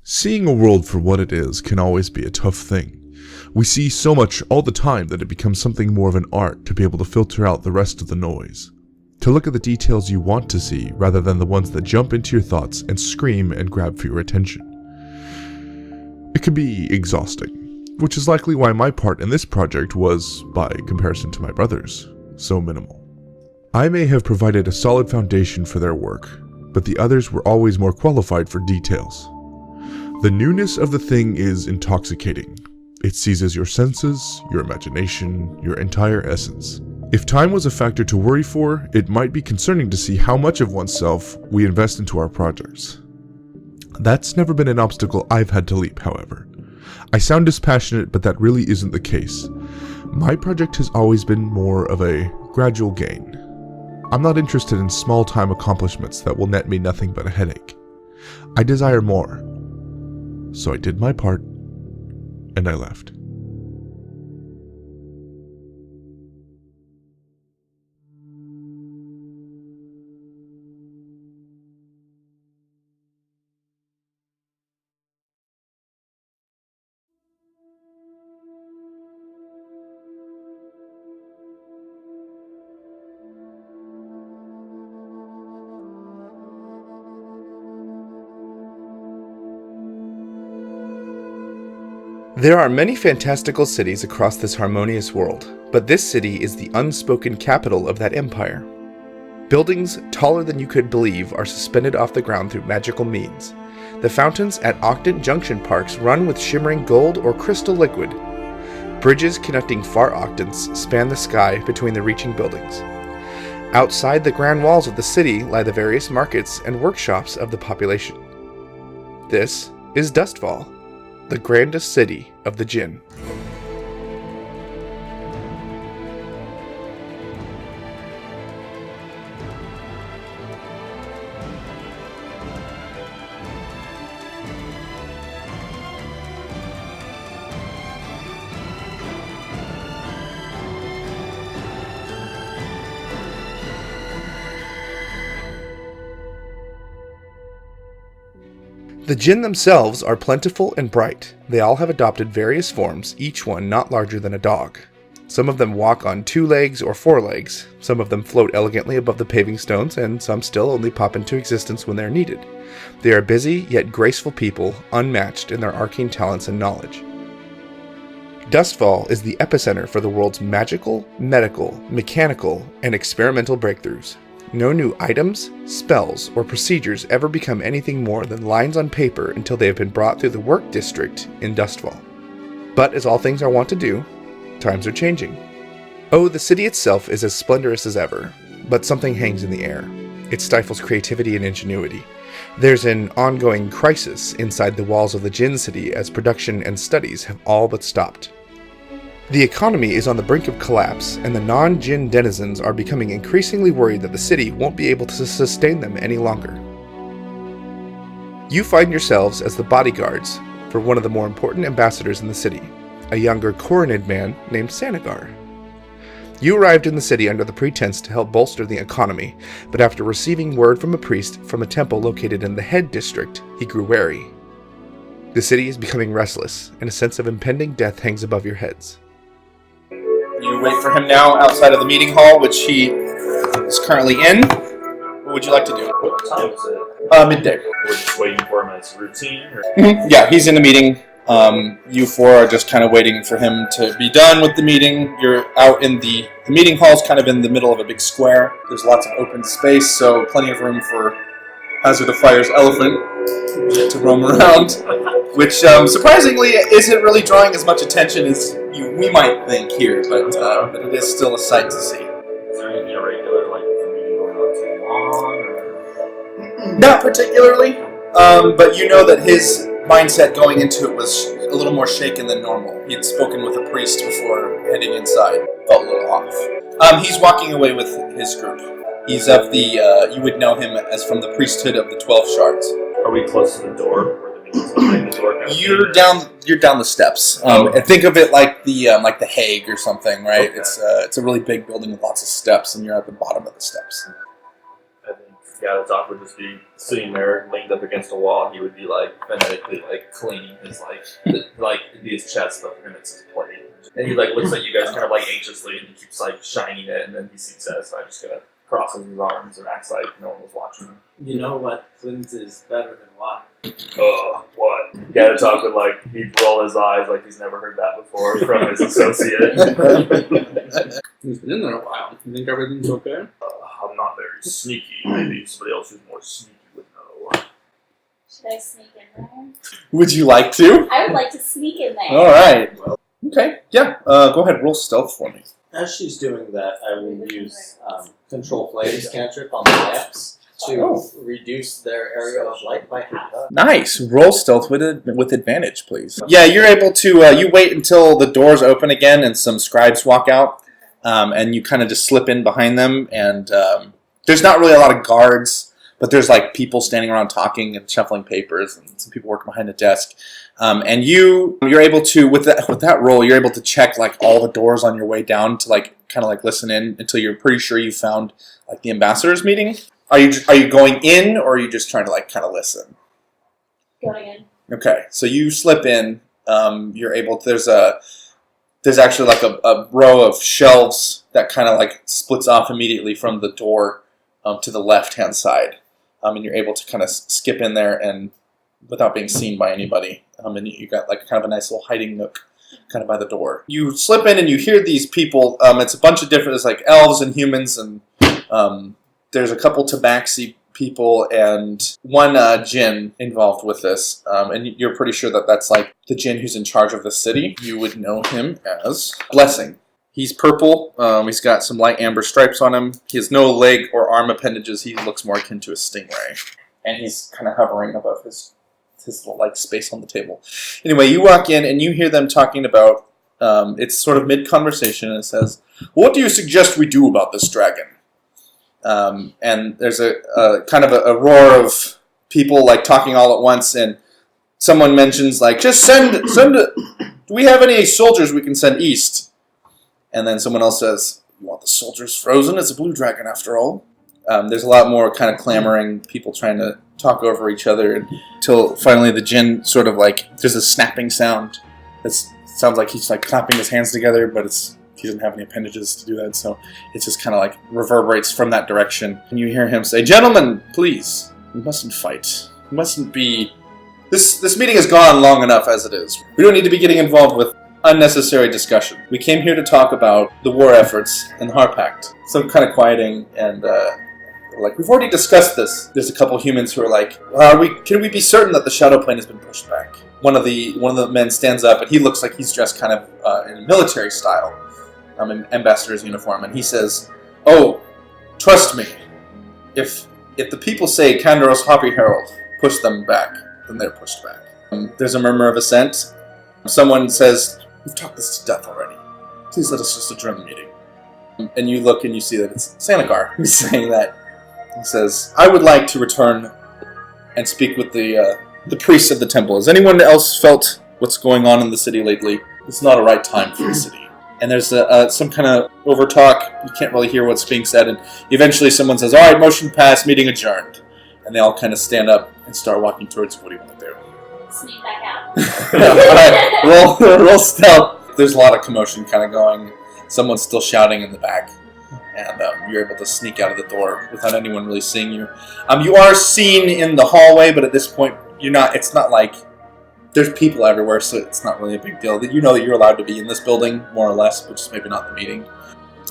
Seeing a world for what it is can always be a tough thing. We see so much all the time that it becomes something more of an art to be able to filter out the rest of the noise. To look at the details you want to see rather than the ones that jump into your thoughts and scream and grab for your attention. It can be exhausting, which is likely why my part in this project was, by comparison to my brothers, so minimal. I may have provided a solid foundation for their work, but the others were always more qualified for details. The newness of the thing is intoxicating. It seizes your senses, your imagination, your entire essence. If time was a factor to worry for, it might be concerning to see how much of oneself we invest into our projects. That's never been an obstacle I've had to leap, however. I sound dispassionate, but that really isn't the case. My project has always been more of a gradual gain. I'm not interested in small-time accomplishments that will net me nothing but a headache. I desire more. So I did my part, and I left. There are many fantastical cities across this harmonious world, but this city is the unspoken capital of that empire. Buildings taller than you could believe are suspended off the ground through magical means. The fountains at Octant Junction parks run with shimmering gold or crystal liquid. Bridges connecting far octants span the sky between the reaching buildings. Outside the grand walls of the city lie the various markets and workshops of the population. This is Dustfall, the grandest city of the Djinn. The Djinn themselves are plentiful and bright. They all have adopted various forms, each one not larger than a dog. Some of them walk on 2 legs or 4 legs. Some of them float elegantly above the paving stones, and some still only pop into existence when they're needed. They are busy yet graceful people, unmatched in their arcane talents and knowledge. Dustfall is the epicenter for the world's magical, medical, mechanical, and experimental breakthroughs. No new items, spells, or procedures ever become anything more than lines on paper until they have been brought through the work district in Dustfall. But as all things are wont to do, times are changing. Oh, the city itself is as splendorous as ever, but something hangs in the air. It stifles creativity and ingenuity. There's an ongoing crisis inside the walls of the Djinn city as production and studies have all but stopped. The economy is on the brink of collapse, and the non-Djinn denizens are becoming increasingly worried that the city won't be able to sustain them any longer. You find yourselves as the bodyguards for one of the more important ambassadors in the city, a younger Coronid man named Sanagar. You arrived in the city under the pretense to help bolster the economy, but after receiving word from a priest from a temple located in the head district, he grew wary. The city is becoming restless, and a sense of impending death hangs above your heads. You wait for him now outside of the meeting hall, which he is currently in. What would you like to do? What time is it? Midday. We're just waiting for him as routine? Or? Yeah, he's in the meeting. You four are just kind of waiting for him to be done with the meeting. You're out in the meeting hall's kind of in the middle of a big square. There's lots of open space, so plenty of room for Hazard of Fire's elephant to roam around, which surprisingly isn't really drawing as much attention as we might think here, but it is still a sight to see. Is there anything irregular, like the meeting going on too long? Or? Not particularly, but you know that his mindset going into it was a little more shaken than normal. He had spoken with a priest before heading inside. Felt a little off. He's walking away with his group. He's of the, you would know him as from the priesthood of the 12 shards. Are we close to the door? Where the meeting's behind the door? You're down the steps. Think of it like the Hague or something, right? Okay. It's a really big building with lots of steps, and you're at the bottom of the steps. I think Galatok would just be sitting there, leaned up against a wall, and he would be like phonetically like cleaning his like it'd be his chest, but for him it's his plate. And he like looks at you guys kind of like anxiously, and he keeps like shining it, and then he seems satisfied, just kind of crosses his arms and acts like no one was watching him. You know what? Clint is better than what? What? Galatok would like he'd roll his eyes like he's never heard that before from his associate. He's been in there a while. You think everything's okay? I'm not very sneaky. Maybe somebody else who's more sneaky would know. Should I sneak in there? Would you like to? I would like to sneak in there. All right. Okay. Yeah. Go ahead. Roll stealth for me. As she's doing that, I will use Control Flames cantrip on the lamps to reduce their area of light by half. Nice. Roll stealth with advantage, please. Yeah, you're able to. You wait until the doors open again and some scribes walk out, and you kind of just slip in behind them. And there's not really a lot of guards, but there's like people standing around talking and shuffling papers, and some people working behind a desk. And you're able to with that roll, you're able to check like all the doors on your way down to like kind of like listen in until you're pretty sure you found like the ambassadors meeting. Are you going in, or are you just trying to like kind of listen? Going in. Okay, so you slip in. You're able to, there's actually like a row of shelves that kind of like splits off immediately from the door to the left hand side, and you're able to kind of skip in there and without being seen by anybody. And you got like kind of a nice little hiding nook kind of by the door. You slip in and you hear these people. It's a bunch of different, it's like elves and humans, and there's a couple tabaxi people and one Djinn involved with this. And you're pretty sure that that's like the Djinn who's in charge of the city. You would know him as Blessing. He's purple. He's got some light amber stripes on him. He has no leg or arm appendages. He looks more akin to a stingray. And he's kind of hovering above his little like space on the table. Anyway, you walk in and you hear them talking about, it's sort of mid-conversation, and it says, "What do you suggest we do about this dragon?" And there's a kind of a roar of people like talking all at once, and someone mentions like, "Just send do we have any soldiers we can send east?" And then someone else says, "You want the soldiers frozen? It's a blue dragon after all." There's a lot more kind of clamoring, people trying to talk over each other, until finally the Djinn sort of like, there's a snapping sound. It sounds like he's like clapping his hands together, but he doesn't have any appendages to do that, so it just kind of like reverberates from that direction. And you hear him say, "Gentlemen, please, we mustn't fight. We mustn't be... This meeting has gone long enough as it is. We don't need to be getting involved with unnecessary discussion. We came here to talk about the war efforts and the Heart Pact." Some kind of quieting, and like, "We've already discussed this." There's a couple humans who are like, "Can we be certain that the shadow plane has been pushed back?" One of the men stands up, and he looks like he's dressed kind of in military style, in ambassador's uniform, and he says, "Oh, trust me. If the people say Kandaros Happy Herald, push them back, then they're pushed back." There's a murmur of assent. Someone says, "We've talked this to death already. Please let us just adjourn the meeting." And you look and you see that it's Sanagar who's saying that. He says, "I would like to return and speak with the priests of the temple. Has anyone else felt what's going on in the city lately? It's not a right time for the city." And there's some kind of overtalk. You can't really hear what's being said. And eventually someone says, "All right, motion passed, meeting adjourned." And they all kind of stand up and start walking towards you. What do you want to do? Sneak back out. All right, roll stealth. There's a lot of commotion kind of going. Someone's still shouting in the back. And you're able to sneak out of the door without anyone really seeing you. You are seen in the hallway, but at this point, it's not like there's people everywhere, so it's not really a big deal. You know that you're allowed to be in this building, more or less, but just maybe not the meeting.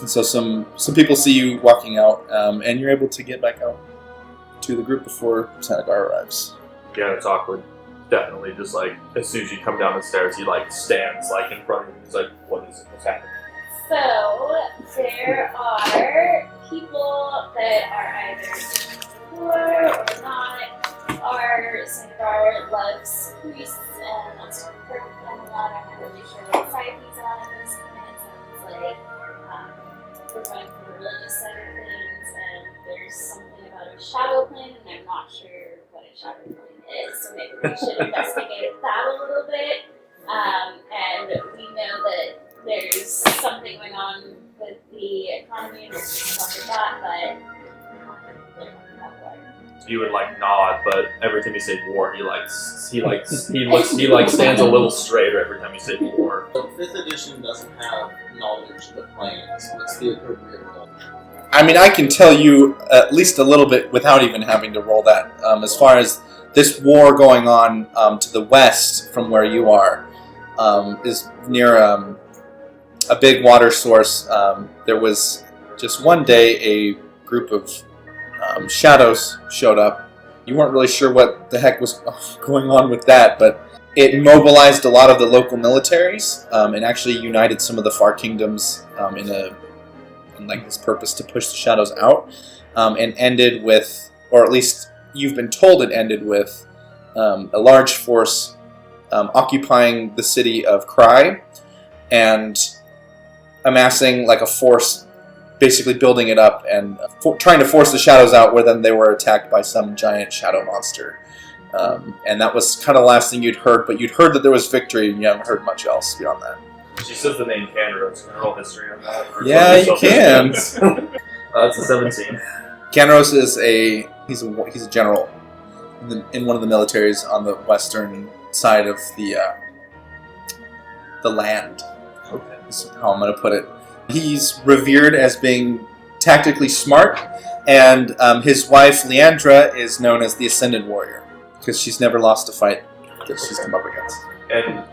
And so some people see you walking out, and you're able to get back out to the group before Sanagar arrives. Yeah, it's awkward. Definitely, just like as soon as you come down the stairs, he like stands like in front of you. He's like, "What is it? What's happening?" So, there are people that are either poor or not. Our Sanagar loves priests and wants to work with them a lot. I'm not really sure what side he's on at this point. It sounds like we're going for the religious side of things, and there's something about a shadow plane, and I'm not sure what a shadow plane is, so maybe we should investigate that a little bit. And we know that there's something going on with the economy and we'll talk about that, but You would like nod, but every time you say war, he stands a little straighter every time you say war. So 5th edition doesn't have knowledge of the planes. What's the appropriate role? I mean, I can tell you at least a little bit without even having to roll that. As far as this war going on to the west from where you are, is near a big water source. There was just one day a group of shadows showed up. You weren't really sure what the heck was going on with that, but it mobilized a lot of the local militaries and actually united some of the far kingdoms in like this purpose to push the shadows out, and ended with, or at least you've been told it ended with, a large force occupying the city of Cry and amassing like a force, basically building it up and trying to force the shadows out, where then they were attacked by some giant shadow monster. And that was kind of the last thing you'd heard, but you'd heard that there was victory, and you haven't heard much else beyond that. She says the name Canros. Can I roll history on that? Or Yeah, you can. It's a 17. Canros is he's a general in one of the militaries on the western side of the land. Okay. Is how I'm going to put it. He's revered as being tactically smart, and his wife Leandra is known as the Ascended Warrior because she's never lost a fight that she's come up against. And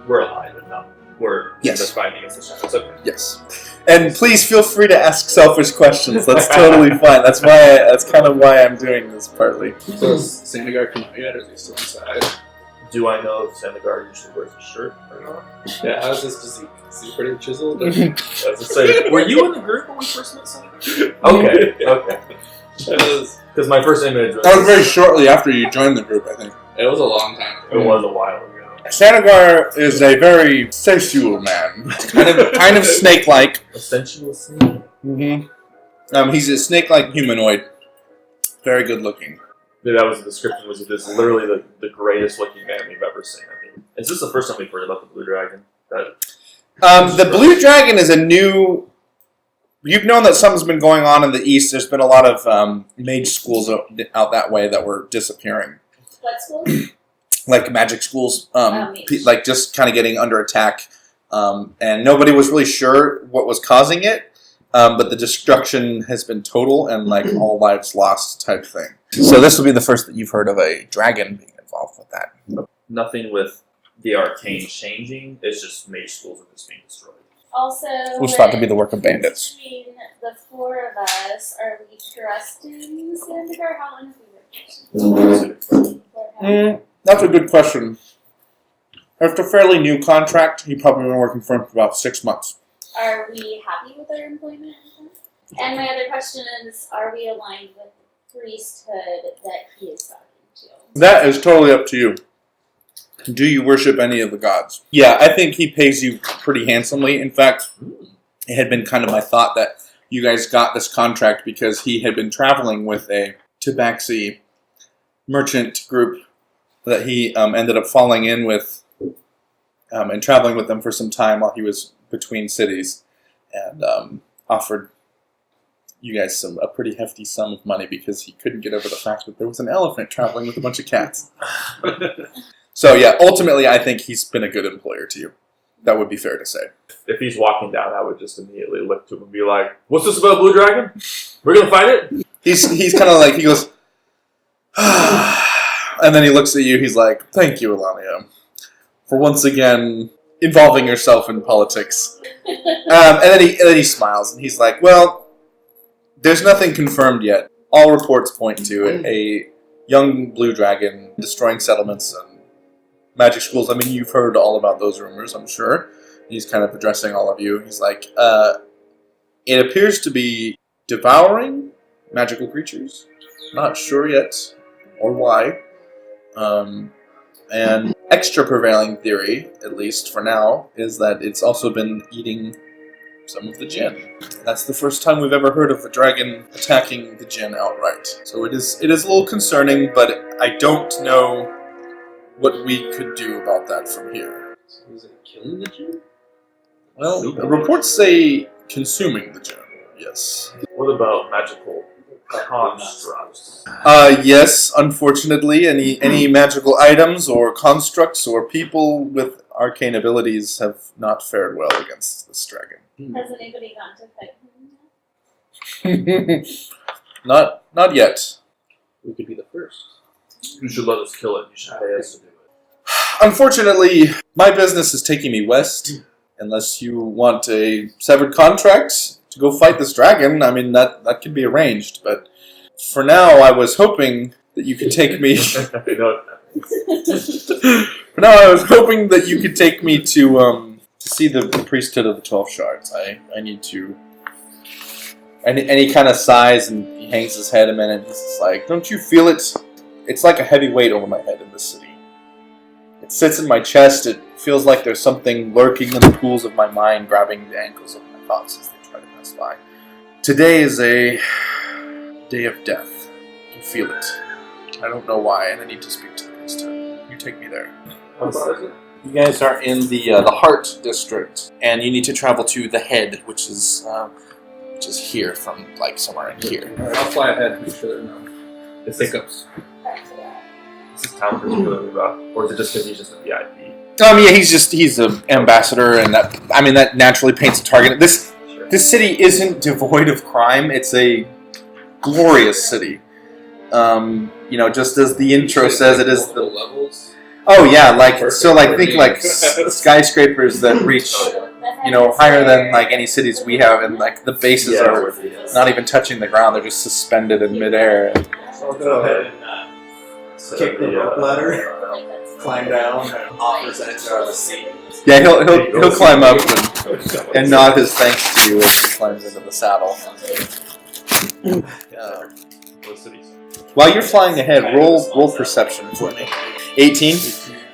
we're alive and not we're just fighting against the shadows. Okay. Yes. And please feel free to ask selfish questions. That's totally fine. That's kind of why I'm doing this partly. So is Sandagard come out yet, or is he still inside? Do I know if Sandagard usually wears a shirt or not? Yeah, how's this physique? Is he pretty chiseled? As I say, were you in the group when we first met Sandagard? Okay. Because my first image was... That was very shortly after you joined the group, I think. It was a long time ago. It was a while ago. Sandagard is a very sensual man. kind of snake-like. A sensual snake? Mm-hmm. He's a snake-like humanoid. Very good looking. Yeah, that was the description. Was this literally the greatest looking man we've ever seen? I mean, is this the first time we've heard about the Blue Dragon? The Blue Dragon is a new... You've known that something's been going on in the east. There's been a lot of mage schools out that way that were disappearing. What schools? Like magic schools, like just kind of getting under attack. And nobody was really sure what was causing it. But the destruction has been total and like all lives lost type thing. So this will be the first that you've heard of a dragon being involved with that. Nothing with the arcane changing. It's just mage schools are just being destroyed. Also, It was thought to be the work of bandits. between the four of us, are we trusting Sandagard? How long have we worked? That's a good question. After a fairly new contract, you've probably been working for him for about 6 months. Are we happy with our employment? And my other question is, are we aligned with the priesthood that he is talking to? That is totally up to you. Do you worship any of the gods? Yeah, I think he pays you pretty handsomely. In fact, it had been kind of my thought that you guys got this contract because he had been traveling with a Tabaxi merchant group that he ended up falling in with and traveling with them for some time while he was between cities, and offered you guys a pretty hefty sum of money because he couldn't get over the fact that there was an elephant traveling with a bunch of cats. So yeah, ultimately I think he's been a good employer to you. That would be fair to say. If he's walking down, I would just immediately look to him and be like, "What's this about Blue Dragon? We're gonna fight it?" He's kind of like, he goes, and then he looks at you, he's like, "Thank you, Elania, for once again involving yourself in politics." And then he smiles, and he's like, "Well, there's nothing confirmed yet. All reports point to a young blue dragon destroying settlements and magic schools. I mean, you've heard all about those rumors, I'm sure." He's kind of addressing all of you. He's like, "It appears to be devouring magical creatures. Not sure yet, or why. And extra prevailing theory, at least for now, is that it's also been eating some of the Djinn. That's the first time we've ever heard of a dragon attacking the Djinn outright. So it is a little concerning, but I don't know what we could do about that from here." So is it killing the Djinn? Well, the reports say consuming the Djinn, yes. What about magical constructs. Yes, unfortunately, any magical items or constructs or people with arcane abilities have not fared well against this dragon. Has anybody gone to fight him? Not yet. We could be the first. You should let us kill it. You should pay us to do it. Unfortunately, my business is taking me west. Unless you want a severed contract to go fight this dragon, I mean, that could be arranged. But for now, I was hoping that you could take me... For now, I was hoping that you could take me to see the priesthood of the 12 shards. I need to... And he kind of sighs and he hangs his head a minute. He's just like, don't you feel it? It's like a heavy weight over my head in this city. It sits in my chest. It feels like there's something lurking in the pools of my mind, grabbing the ankles of my thoughts as they try to pass by. Today is a day of death. I can feel it. I don't know why, and I need to speak to the priesthood. You take me there. You guys are in the Heart District, and you need to travel to the Head, which is here from like somewhere in here. Alright, I'll fly ahead and make sure there are no hiccups. Is this town particularly rough, or is it just because he's just a VIP? Yeah, he's an ambassador, and that naturally paints a target. This city isn't devoid of crime. It's a glorious city. Just as the intro says, it is the levels. Oh yeah, think skyscrapers that reach higher than like any cities we have, and like the bases are not even touching the ground; they're just suspended in midair. I'll go ahead and kick the rope ladder, climb down, and offer Xander the seat. Yeah, he'll climb up and nod his thanks to you as he climbs into the saddle. While you're flying ahead, roll perception for me. 18?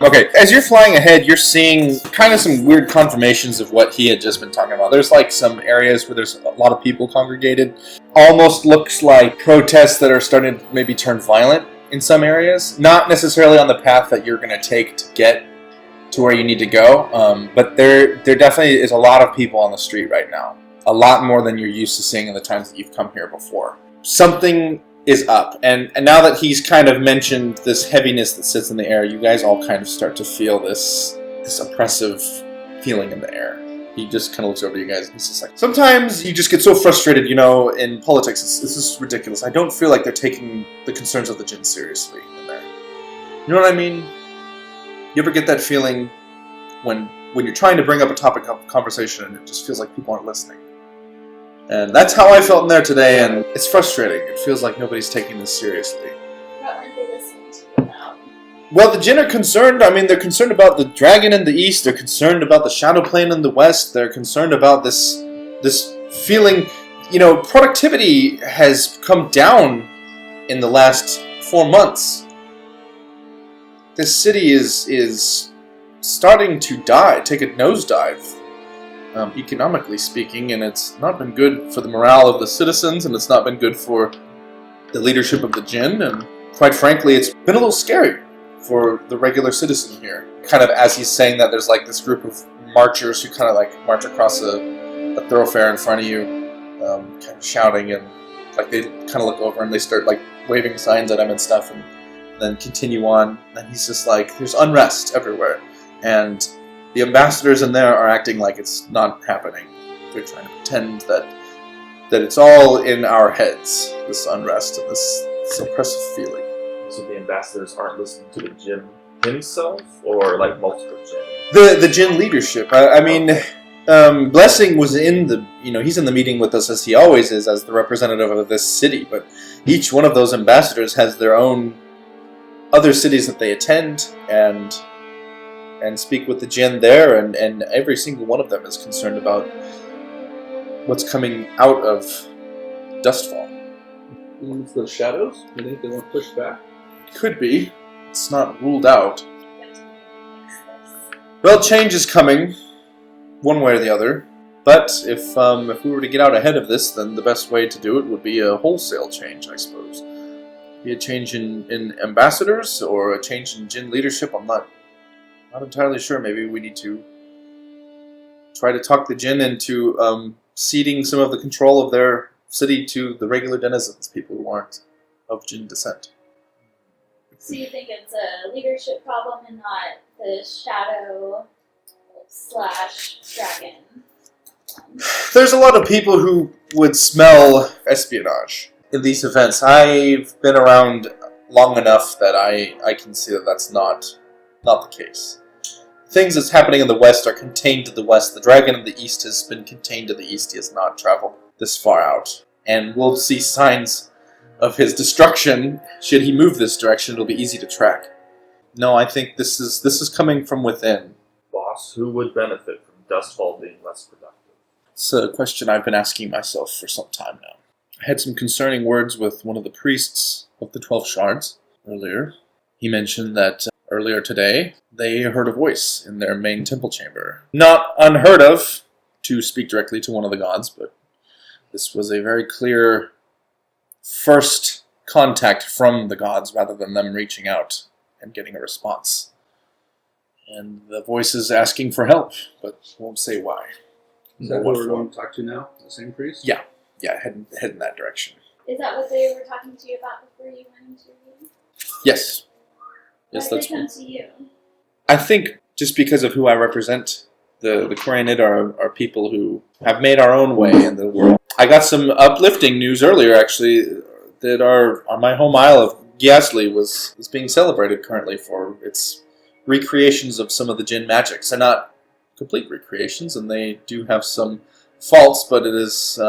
Okay, as you're flying ahead, you're seeing kind of some weird confirmations of what he had just been talking about. There's like some areas where there's a lot of people congregated. Almost looks like protests that are starting to maybe turn violent in some areas. Not necessarily on the path that you're going to take to get to where you need to go, but there definitely is a lot of people on the street right now. A lot more than you're used to seeing in the times that you've come here before. Something is up, and now that he's kind of mentioned this heaviness that sits in the air, you guys all kind of start to feel this oppressive feeling in the air. He just kind of looks over to you guys and he's just like, sometimes you just get so frustrated, in politics, this is ridiculous. I don't feel like they're taking the concerns of the Djinn seriously in there. You know what I mean? You ever get that feeling when you're trying to bring up a topic of conversation and it just feels like people aren't listening? And that's how I felt in there today, and it's frustrating. It feels like nobody's taking this seriously. What aren't they listening to about? Well, the Djinn are concerned. I mean, they're concerned about the dragon in the east. They're concerned about the shadow plane in the west. They're concerned about this feeling. Productivity has come down in the last 4 months. This city is starting to take a nosedive. Economically speaking, and it's not been good for the morale of the citizens, and it's not been good for the leadership of the Djinn, and quite frankly, it's been a little scary for the regular citizen here. Kind of as he's saying that, there's like this group of marchers who kind of like march across a thoroughfare in front of you, kind of shouting, and like they kind of look over and they start like waving signs at him and stuff, and then continue on, and he's just like, there's unrest everywhere, and the ambassadors in there are acting like it's not happening. They're trying to pretend that it's all in our heads, this unrest and this oppressive feeling. So the ambassadors aren't listening to the Djinn himself, or like multiple Djinn? The Djinn leadership. I mean, Blessing was in he's in the meeting with us as he always is, as the representative of this city, but each one of those ambassadors has their own other cities that they attend, and speak with the Djinn there, and every single one of them is concerned about what's coming out of Dustfall. It's the shadows? You think they won't push back? Could be. It's not ruled out. Well, change is coming, one way or the other. But if we were to get out ahead of this, then the best way to do it would be a wholesale change, I suppose. Be a change in ambassadors, or a change in Djinn leadership. I'm not entirely sure. Maybe we need to try to talk the Djinn into ceding some of the control of their city to the regular denizens, people who aren't of Djinn descent. So you think it's a leadership problem and not the shadow / dragon? There's a lot of people who would smell espionage in these events. I've been around long enough that I can see that that's not the case. Things that's happening in the west are contained to the west. The dragon in the east has been contained to the east. He has not traveled this far out. And we'll see signs of his destruction. Should he move this direction, it'll be easy to track. No, I think this is coming from within. Boss, who would benefit from Dustfall being less productive? It's a question I've been asking myself for some time now. I had some concerning words with one of the priests of the 12 Shards earlier. He mentioned that earlier today they heard a voice in their main temple chamber. Not unheard of, to speak directly to one of the gods, but this was a very clear first contact from the gods rather than them reaching out and getting a response. And the voice is asking for help, but won't say why. Is that what we're going to talk to now? The same priest? Yeah, head in that direction. Is that what they were talking to you about before you went into you? Yes. Why Yes, did that's they come to you? I think just because of who I represent, the Koreanid are people who have made our own way in the world. I got some uplifting news earlier, actually, that on my home isle of Gyasli is being celebrated currently for its recreations of some of the Djinn magics. They're not complete recreations, and they do have some faults, but it is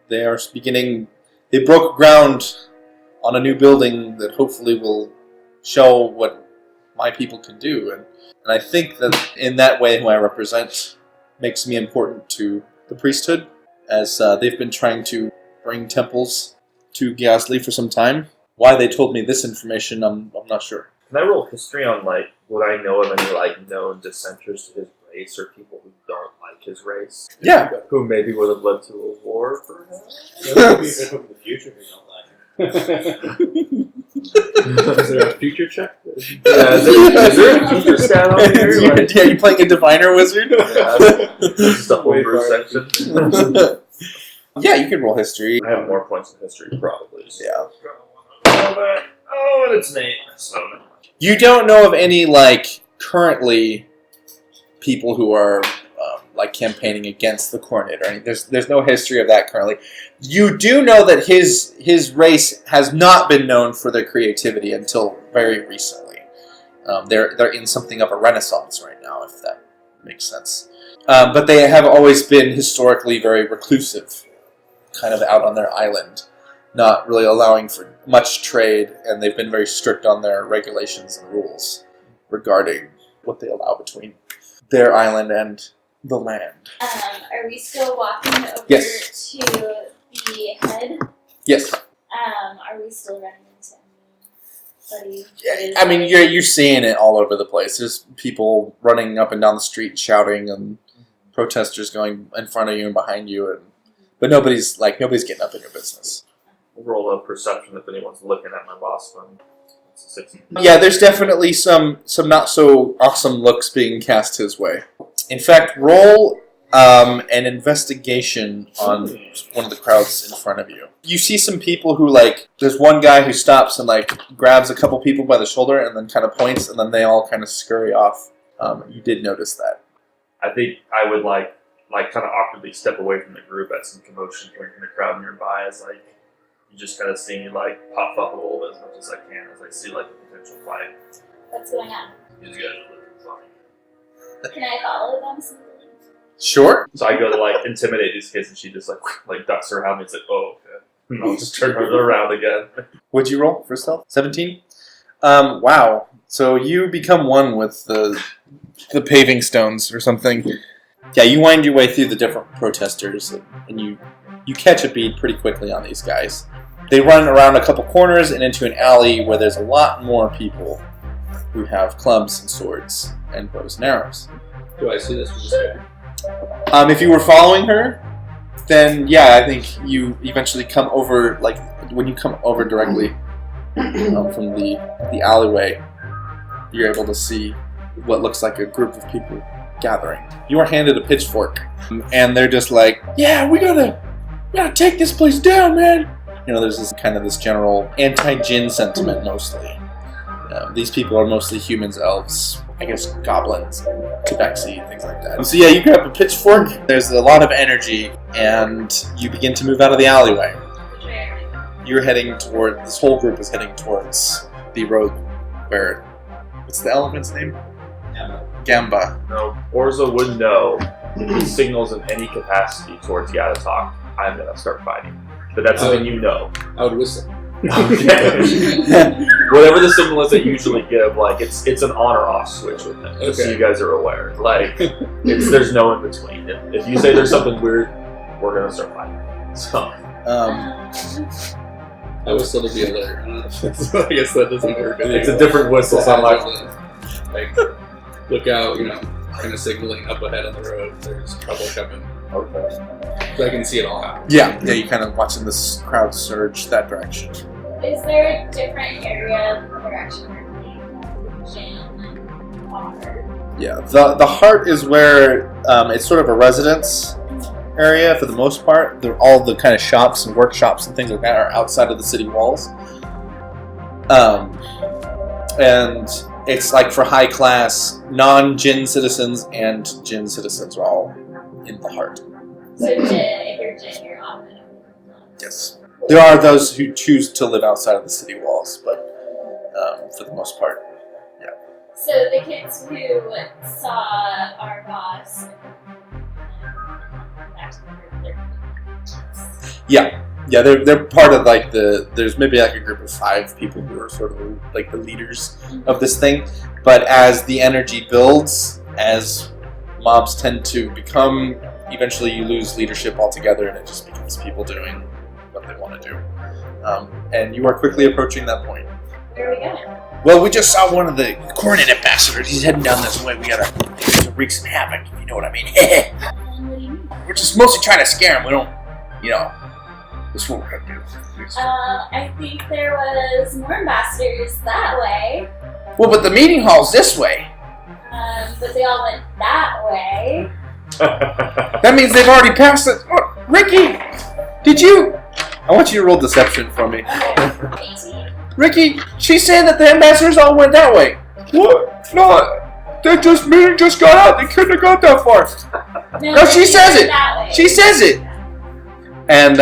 they are beginning. They broke ground on a new building that hopefully will show what my people can do, and I think that in that way, who I represent makes me important to the priesthood, as they've been trying to bring temples to Gyasli for some time. Why they told me this information, I'm not sure. Can I roll history on, like, would I know of any, known dissenters to his race or people who don't like his race? Yeah. Who maybe would have led to a war, perhaps? Maybe from the future who don't like him. Is there a future check? Yeah, is there a future stat on here? Like, Yeah, you playing a diviner wizard? yeah, just a homebrew section. Yeah, you can roll history. I have more points in history, probably. So. Yeah. Oh, and it's Nate. So. You don't know of any, currently people who are, campaigning against the Coronid or anything. There's no history of that currently. You do know that his race has not been known for their creativity until very recently. They're in something of a renaissance right now, if that makes sense. But they have always been historically very reclusive, kind of out on their island, not really allowing for much trade, and they've been very strict on their regulations and rules regarding what they allow between their island and the land. Are we still walking over Yes. to the head? Yes. Are we still running into anybody? I mean, you're seeing it all over the place. There's people running up and down the street shouting, and protesters going in front of you and behind you, but nobody's getting up in your business. Roll of perception if anyone's looking at my boss phone. It's a 16. Yeah, there's definitely some not so awesome looks being cast his way. In fact, roll an investigation on one of the crowds in front of you. You see some people who, there's one guy who stops and, grabs a couple people by the shoulder and then kind of points, and then they all kind of scurry off. You did notice that. I think I would, kind of awkwardly step away from the group at some commotion coming from the crowd nearby as, you just kind of see me, pop up a little bit as much as I can as I see, a potential fight. What's going on? These guys are looking funny. Can I follow them? Sure. So I go to, intimidate these kids, and she just, ducks around me. It's oh, okay. And I'll just turn her around again. What'd you roll for stealth? 17? Wow. So you become one with the paving stones or something. Yeah, you wind your way through the different protesters, and you catch a bead pretty quickly on these guys. They run around a couple corners and into an alley where there's a lot more people who have clubs and swords and bows and arrows. Do I see this with this guy? If you were following her, then yeah, I think you eventually come over, when you come over directly from the alleyway, you're able to see what looks like a group of people gathering. You are handed a pitchfork, and they're just yeah, we gotta gotta take this place down, man. There's this general anti-Djinn sentiment mostly. These people are mostly humans, elves, I guess goblins, tabaxi, things like that. So yeah, you grab a pitchfork, there's a lot of energy, and you begin to move out of the alleyway. You're heading toward, this whole group is heading towards the road where, what's the elephant's name? Gamba. No, Orza would know if he signals in any capacity towards Yatatok, I'm gonna start fighting. But that's something you know. I would whistle. Whatever the signal is they usually give, like it's an on or off switch with them. Just so you guys are aware. Like there's no in between. If you say there's something weird, we're gonna start fighting. So I whistle to be alert. So I guess that doesn't work. it's a different whistle, so I'm like look out, kind of signaling up ahead on the road. There's trouble coming. okay. So I can see it all happen. Yeah, you're kind of watching this crowd surge that direction. Is there a different area of the direction where the Djinn are? Yeah, the heart is where it's sort of a residence area for the most part. All the kind of shops and workshops and things like that are outside of the city walls. And it's like for high class non-Djinn citizens and Djinn citizens are all in the heart. So if you're Djinn, you're on it. Yes. There are those who choose to live outside of the city walls, but for the most part, yeah. So the kids who saw our boss Yeah, they're part of like there's maybe like a group of 5 people who are sort of like the leaders of this thing, but as the energy builds, as mobs tend to become, eventually you lose leadership altogether and it just becomes people doing what they want to do. And you are quickly approaching that point. Where are we going? Well, we just saw one of the Coronet ambassadors. He's heading down this way. We gotta wreak some havoc, if you know what I mean. What do you mean? We're just mostly trying to scare him. We don't, this is what we're gonna do. I think there was more ambassadors that way, Well, but the meeting hall's this way. but they all went that way. That means they've already passed it. Oh, Ricky, did you? I want you to roll deception for me. Okay, 18. Ricky, she's saying that the ambassadors all went that way. What? No, meeting just got out. They couldn't have got that far. No, she says it. That way. She says it. And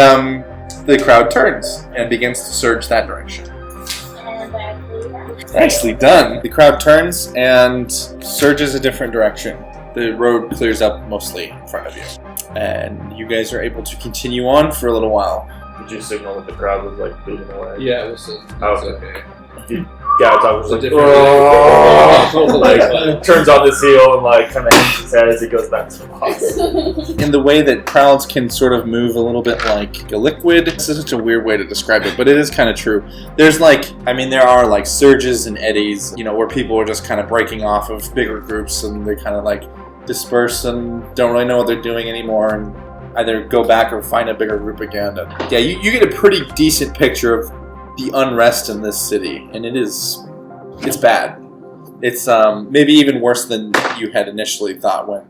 the crowd turns and begins to surge that direction. And I believe that. Nicely done. The crowd turns and surges a different direction. The road clears up mostly in front of you. And you guys are able to continue on for a little while. Did you signal that the crowd was like moving away? Yeah, whistle. Oh, It's okay. Yatatok was like, Different- like turns on his heel and like kind of hangs his head as he goes back to the box. In the way that crowds can sort of move a little bit like a liquid. This is such a weird way to describe it, but it is kind of true. There's there are like surges and eddies, where people are just kind of breaking off of bigger groups and they kind of like disperse and don't really know what they're doing anymore and either go back or find a bigger group again. And yeah, you get a pretty decent picture of the unrest in this city, and it's bad. It's maybe even worse than you had initially thought when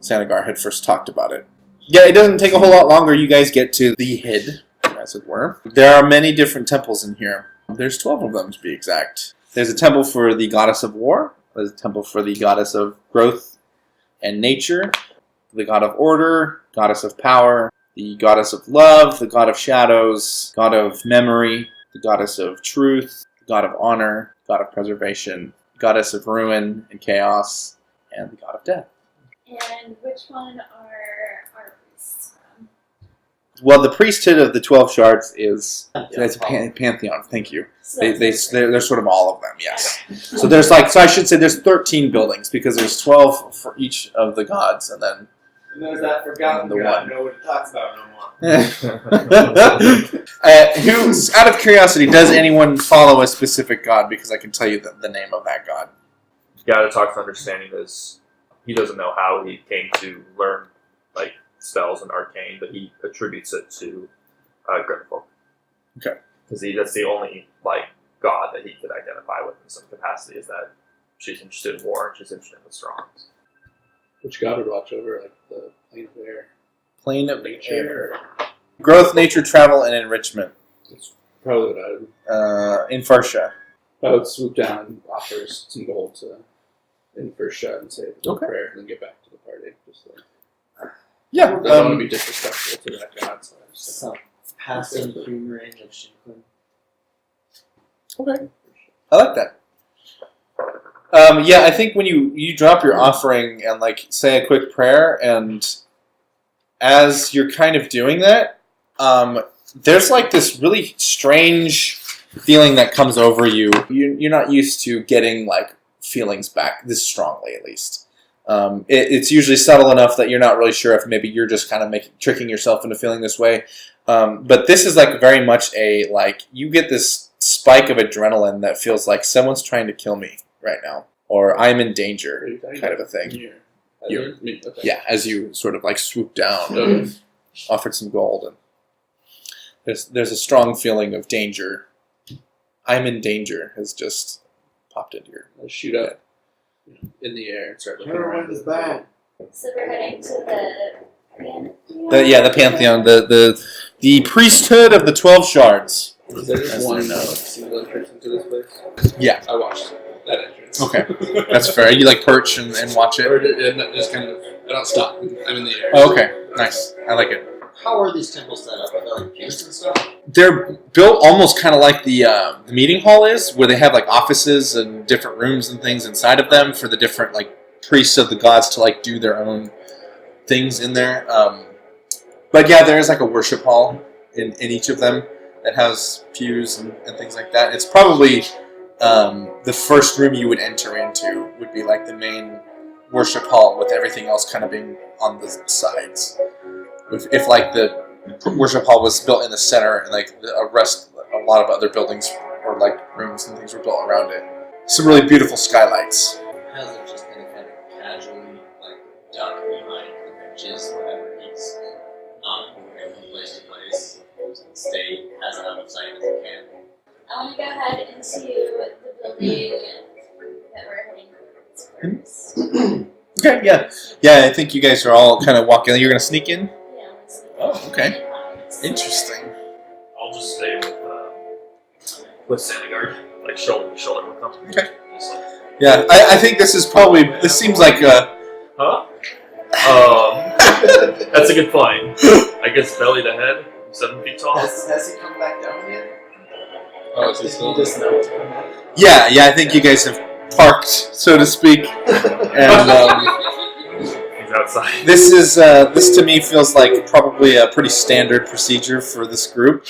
Sanagar had first talked about it. Yeah, it doesn't take a whole lot longer. You guys get to the head, as it were. There are many different temples in here. There's 12 of them to be exact. There's a temple for the goddess of war. There's a temple for the goddess of growth and nature. The god of order, goddess of power, the goddess of love, the god of shadows, god of memory, the goddess of truth, the god of honor, god of preservation, goddess of ruin and chaos, and the god of death. And which one are our priests from? Well, the priesthood of the 12 shards is it's a pantheon. Thank you. So They're sort of all of them. Yes. So there's I should say there's 13 buildings because there's 12 for each of the gods, and then. And there's that forgotten The god one. nobody talks about no more. Who's, out of curiosity, does anyone follow a specific god? Because I can tell you the name of that god. Yatatok's understanding is he doesn't know how he came to learn like spells and arcane, but he attributes it to Grimfolk. Okay. Because that's the only like god that he could identify with in some capacity is that she's interested in war and she's interested in the Strongs. Which god would watch over like the plane of air? Plane of Nature. air. Growth, nature, travel, and enrichment. That's probably what In Farsha. I would swoop down and offer some gold to in first shot and say a Okay. prayer and then get back to the party. Just like, Yeah. I don't want to be disrespectful to that god. So I just Some passing human range of Shinklin. Okay. I like that. I think when you drop your offering and like say a quick prayer, and as you're kind of doing that, there's like this really strange feeling that comes over you. You're not used to getting like feelings back this strongly, at least. It's usually subtle enough that you're not really sure if maybe you're just kind of tricking yourself into feeling this way. But this is like very much you get this spike of adrenaline that feels like someone's trying to kill me right now, or I'm in danger, kind of a thing. Okay. Yeah, as you sort of like swoop down, Okay. offered some gold, and there's a strong feeling of danger. I'm in danger has just popped into your I shoot up in the air and start looking around. is bad. So we're heading to the Pantheon? the Pantheon, the priesthood of the 12 shards. Is there just That's one what I know. single entrance into this place? Yeah. I watched that entrance. Okay, that's fair. You like perch and watch Or it. just kind of, I don't stop. I'm in the air. Oh, okay, nice. I like it. How are these temples set up? Are they like pews and stuff? They're built almost kind of like the meeting hall is, where they have like offices and different rooms and things inside of them for the different like priests of the gods to like do their own things in there. But yeah, there is like a worship hall in each of them that has pews and things like that. It's probably the first room you would enter into would be like the main worship hall with everything else kind of being on the sides. If like the worship hall was built in the center and like a lot of other buildings or like rooms and things were built around it. Some really beautiful skylights. Has it just been kind of casually like ducked behind the benches whenever he's not moving from place to place? Stay as out of sight as he can. I want to go ahead into the building that we're heading towards. Okay, yeah. I think you guys are all kind of walking. You're gonna sneak in. Yeah, let's see. Oh, okay. Interesting. I'll just stay with Sandegard, like shoulder to shoulder with them. Okay. Just like, Yeah, I think this is probably. This seems like huh? That's a good point. I guess belly to head, 7 feet tall. Has he come back down yet? Oh, is he Did still he just know to come back? Yeah. I think you guys have parked, so to speak, and He's outside. this to me feels like probably a pretty standard procedure for this group.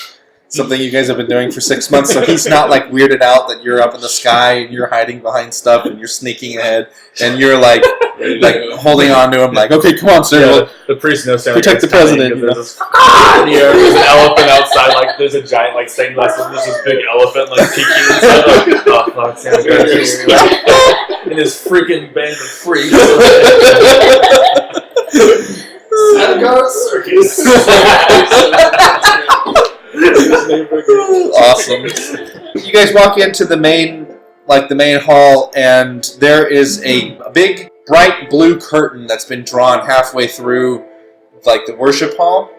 Something you guys have been doing for 6 months, so he's not like weirded out that you're up in the sky and you're hiding behind stuff and you're sneaking ahead and you're like holding on to him, like, okay, come on, sir. Yeah, the priest knows Sandegard's Protect the coming, president, because there's an elephant outside, like there's a giant like stained glass, and there's this big elephant like peeking inside, like, oh fuck, Sandegard's here. And his freaking band of freaks. Sandegard Circus! Awesome. You guys walk into the main hall, and there is a big, bright blue curtain that's been drawn halfway through, like the worship hall.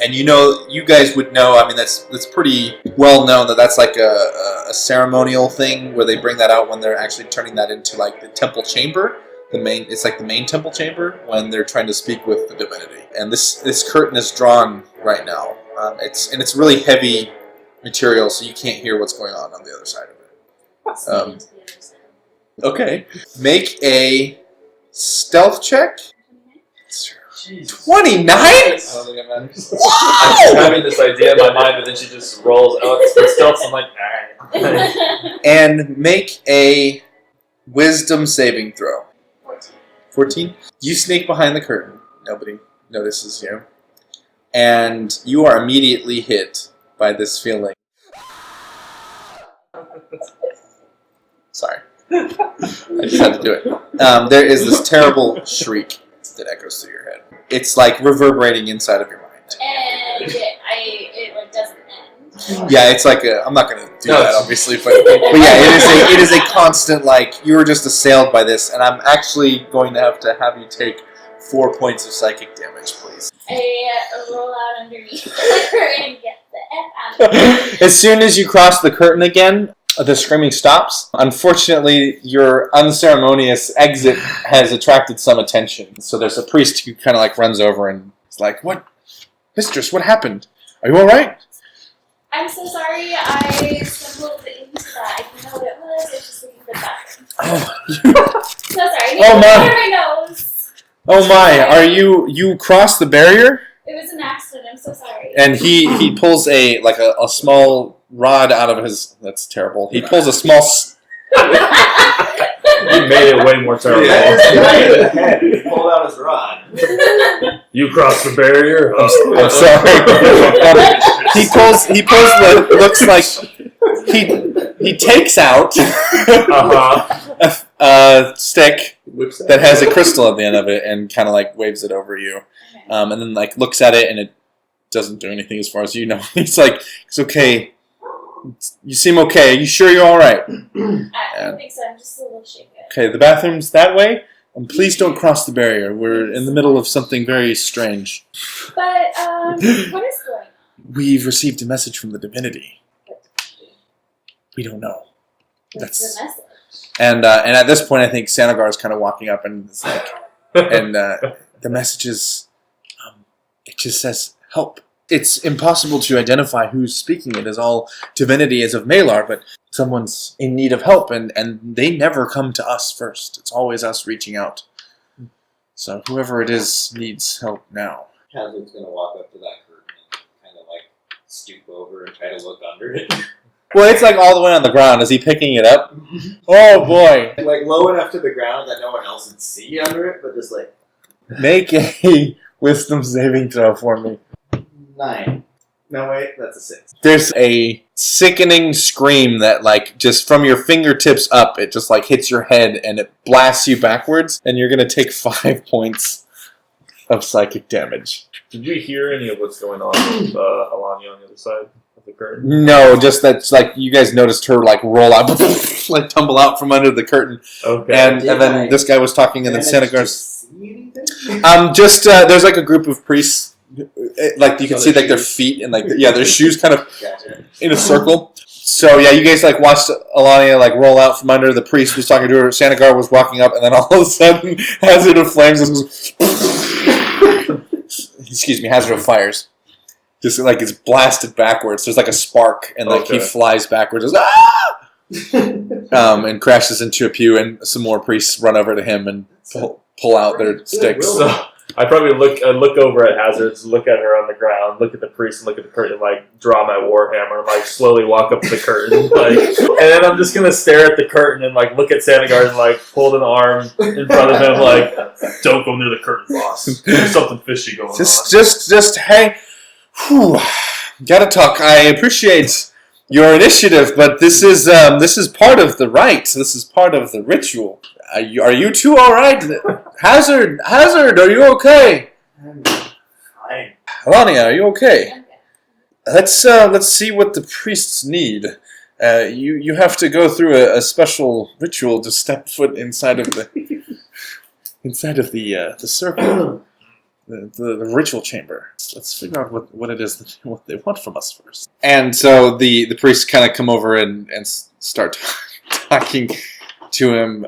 And you guys would know. I mean, that's pretty well known that that's like a ceremonial thing where they bring that out when they're actually turning that into like the temple chamber. It's like the main temple chamber when they're trying to speak with the divinity. And this curtain is drawn right now. It's really heavy material, so you can't hear what's going on the other side of it. Okay. Make a stealth check. 29? I don't think it matters. I'm having this idea in my mind, but then she just rolls out stealth. I'm like, alright. And make a wisdom saving throw. 14? You sneak behind the curtain. Nobody notices you. And you are immediately hit by this feeling. Sorry. I just had to do it. There is this terrible shriek that echoes through your head. It's like reverberating inside of your mind. And it like doesn't end. Yeah, it's like I'm not going to do that, obviously, but yeah, it is a constant, like, you were just assailed by this, and I'm actually going to have you take 4 points of psychic damage, please. I roll out underneath the curtain and get the F out of it. As soon as you cross the curtain again, the screaming stops. Unfortunately, your unceremonious exit has attracted some attention. So there's a priest who kind of like runs over and is like, "What? Mistress, what happened? Are you alright?" I'm so sorry, I stumbled into that. I didn't know what it was. I was just looking for the bathroom. Oh, So sorry. Oh, my. My nose. oh my, are you crossed the barrier? It was an accident. I'm so sorry. And he pulls a small rod out of his. That's terrible. He pulls a small. You made it way more terrible. He pulled out his rod. You crossed the barrier. I'm sorry. He pulls what looks like he takes out a stick that has a crystal at the end of it and kind of like waves it over you, and then like looks at it and it doesn't do anything as far as you know. He's like, "It's okay. You seem okay. Are you sure you're all right?" I don't think so. I'm just a little shaken. Okay, the bathroom's that way. And please don't cross the barrier. We're in the middle of something very strange. But, what is going on? We've received a message from the Divinity. We don't know. What's the message? And at this point, I think Sanagar is kind of walking up and it's like, and the message is, it just says help. It's impossible to identify who's speaking it as all Divinity is of Malar, but someone's in need of help, and they never come to us first. It's always us reaching out. So whoever it is needs help now. Hazard's gonna walk up to that curtain and kind of like stoop over and try to look under it. Well, it's like all the way on the ground. Is he picking it up? Oh boy! Like low enough to the ground that no one else would see under it, but just like Make a wisdom saving throw for me. 9. No, wait, that's a 6. There's a sickening scream that, like, just from your fingertips up, it just, like, hits your head and it blasts you backwards, and you're going to take 5 points of psychic damage. Did we hear any of what's going on with Alanya on the other side of the curtain? No, just that's, like, you guys noticed her, like, roll out, like, tumble out from under the curtain. Okay. And then this guy was talking, and then Senegar's... See anything? There's, like, a group of priests. Like you can see like their feet and like their shoes kind of in a circle. So yeah, you guys like watched Alania like roll out from under. The priest was talking to her. Sanagar was walking up, and then all of a sudden, Hazard of Flames excuse me, Hazard of Fires. Just like it's blasted backwards. There's like a spark, and like he flies backwards, and crashes into a pew. And some more priests run over to him and pull out their sticks. I probably look over at Hazards, look at her on the ground, look at the priest, and look at the curtain, and, like, draw my warhammer, and, like, slowly walk up to the curtain, like, and then I'm just gonna stare at the curtain and, like, look at Sanagar and, like, hold an arm in front of him, like, don't go near the curtain, boss. There's something fishy going on. Just hey, gotta talk. I appreciate your initiative, but this is part of the rite. This is part of the ritual. Are you two all right? Hazard, are you okay? I'm fine. Alania, are you okay? Let's see what the priests need. You have to go through a special ritual to step foot inside of the circle, the ritual chamber. Let's figure out what it is what they want from us first. And so the priests kind of come over and start talking to him.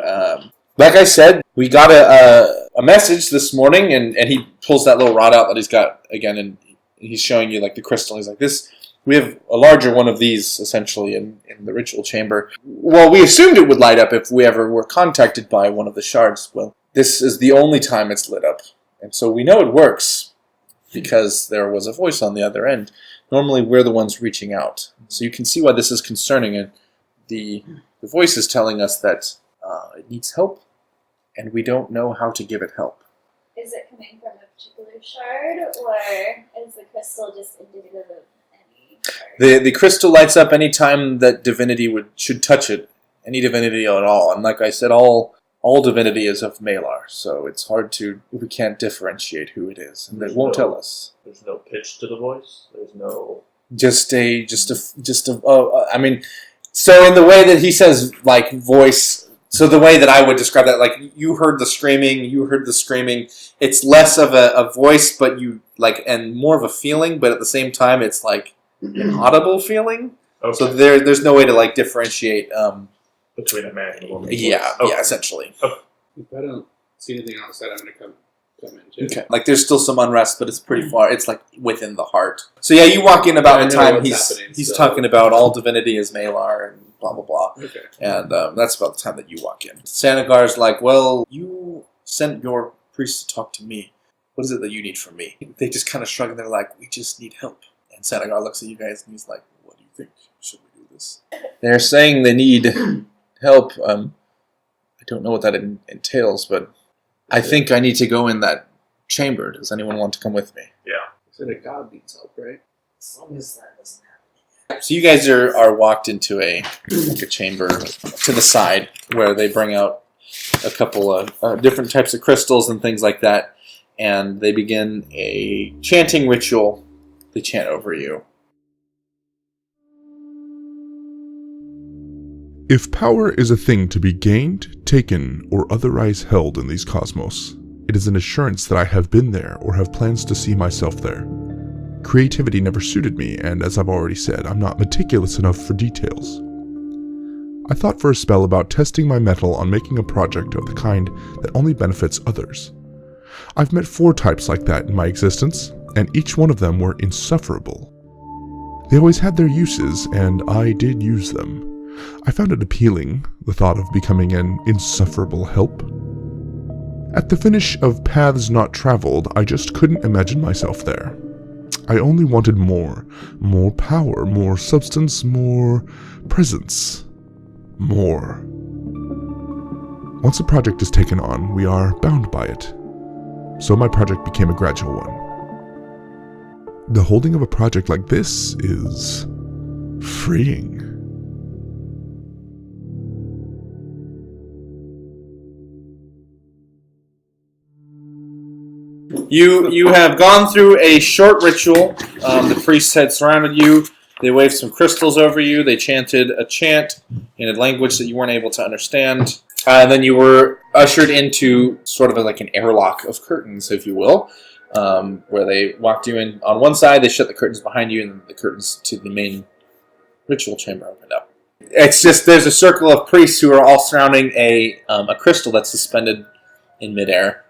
Like I said, we got a message this morning, and he pulls that little rod out that he's got again, and he's showing you like the crystal. He's like, "This, we have a larger one of these essentially in the ritual chamber. Well, we assumed it would light up if we ever were contacted by one of the shards. Well, this is the only time it's lit up, and so we know it works because there was a voice on the other end. Normally, we're the ones reaching out, so you can see why this is concerning. And the voice is telling us that it needs help. And we don't know how to give it help." Is it coming from a particular shard, or is the crystal just indicative of any shard? The crystal lights up any time that divinity should touch it, any divinity at all. And like I said, all divinity is of Malar, so it's hard we can't differentiate who it is, and they won't tell us. There's no pitch to the voice. There's no. I mean, so in the way that he says like voice. So the way that I would describe that, like, you heard the screaming. It's less of a voice, but and more of a feeling, but at the same time, it's like an audible feeling. Okay. So there's no way to like differentiate. Between a man and a woman. Yeah, essentially. If I don't see anything outside, I'm going to come in too. Okay. Like there's still some unrest, but it's pretty far. It's like within the heart. So yeah, you walk in about the time he's talking about all divinity is Malar and blah blah blah. Okay. And that's about the time that you walk in. Sanagar's like, well, you sent your priest to talk to me. What is it that you need from me? They just kind of shrug and they're like, we just need help. And Sanagar looks at you guys and he's like, what do you think? Should we do this? They're saying they need help. I don't know what that entails, but I think I need to go in that chamber. Does anyone want to come with me? Yeah. So the god needs help, right? As long as that doesn't happen. So you guys are walked into a chamber to the side where they bring out a couple of different types of crystals and things like that, and they begin a chanting ritual. They chant over you. If power is a thing to be gained, taken, or otherwise held in these cosmos, it is an assurance that I have been there or have plans to see myself there. Creativity never suited me, and as I've already said, I'm not meticulous enough for details. I thought for a spell about testing my mettle on making a project of the kind that only benefits others. I've met 4 types like that in my existence, and each one of them were insufferable. They always had their uses, and I did use them. I found it appealing, the thought of becoming an insufferable help. At the finish of Paths Not Traveled, I just couldn't imagine myself there. I only wanted more power, more substance, more presence, more. Once a project is taken on, we are bound by it. So my project became a gradual one. The holding of a project like this is freeing. You have gone through a short ritual. The priests had surrounded you. They waved some crystals over you. They chanted a chant in a language that you weren't able to understand. And then you were ushered into sort of like an airlock of curtains, if you will, where they walked you in on one side. They shut the curtains behind you, and the curtains to the main ritual chamber opened up. It's just there's a circle of priests who are all surrounding a crystal that's suspended in midair.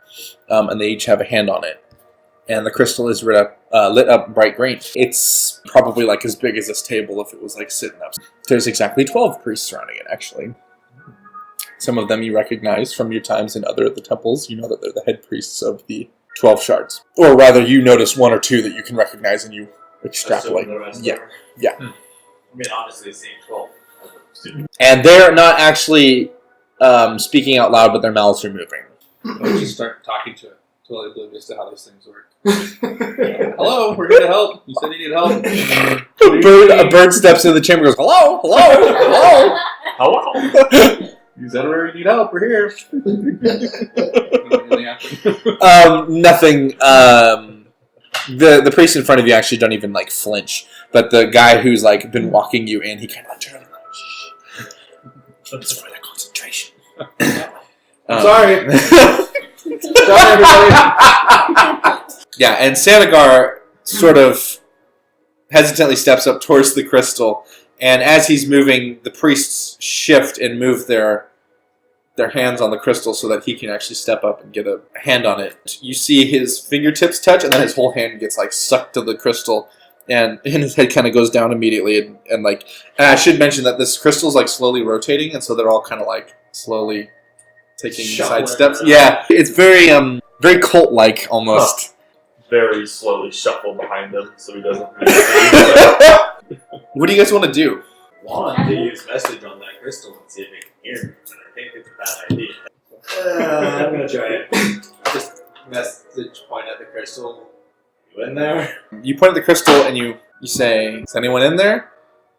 And they each have a hand on it. And the crystal is lit up bright green. It's probably like as big as this table if it was like sitting up. There's exactly 12 priests surrounding it, actually. Some of them you recognize from your times in other of the temples. You know that they're the head priests of the 12 shards. Or rather, you notice 1 or 2 that you can recognize and you extrapolate. Yeah. I mean, honestly, it's 12. And they're not actually speaking out loud, but their mouths are moving. I'll just start talking to it. Totally oblivious to how these things work. Hello, we're here to help. You said you need help. A bird steps into the chamber and goes, hello, hello, hello. Hello. You said we need help. We're here. Nothing. The priest in front of you actually don't even like flinch, but the guy who's like been walking you in, he kind of like turns around. It's for the concentration. Sorry. Sorry, everybody. Yeah, and Sanagar sort of hesitantly steps up towards the crystal, and as he's moving, the priests shift and move their hands on the crystal so that he can actually step up and get a hand on it. You see his fingertips touch, and then his whole hand gets like sucked to the crystal, and his head kind of goes down immediately. And I should mention that this crystal is like slowly rotating, and so they're all kind of like slowly taking side steps. Yeah, it's very very cult-like almost. Very slowly shuffle behind him so he doesn't. What do you guys want to do? Want to use message on that crystal and see if it can hear me. I think it's a bad idea. I'm gonna try it. Just message point at the crystal. You in there? You point at the crystal and you say, "Is anyone in there?"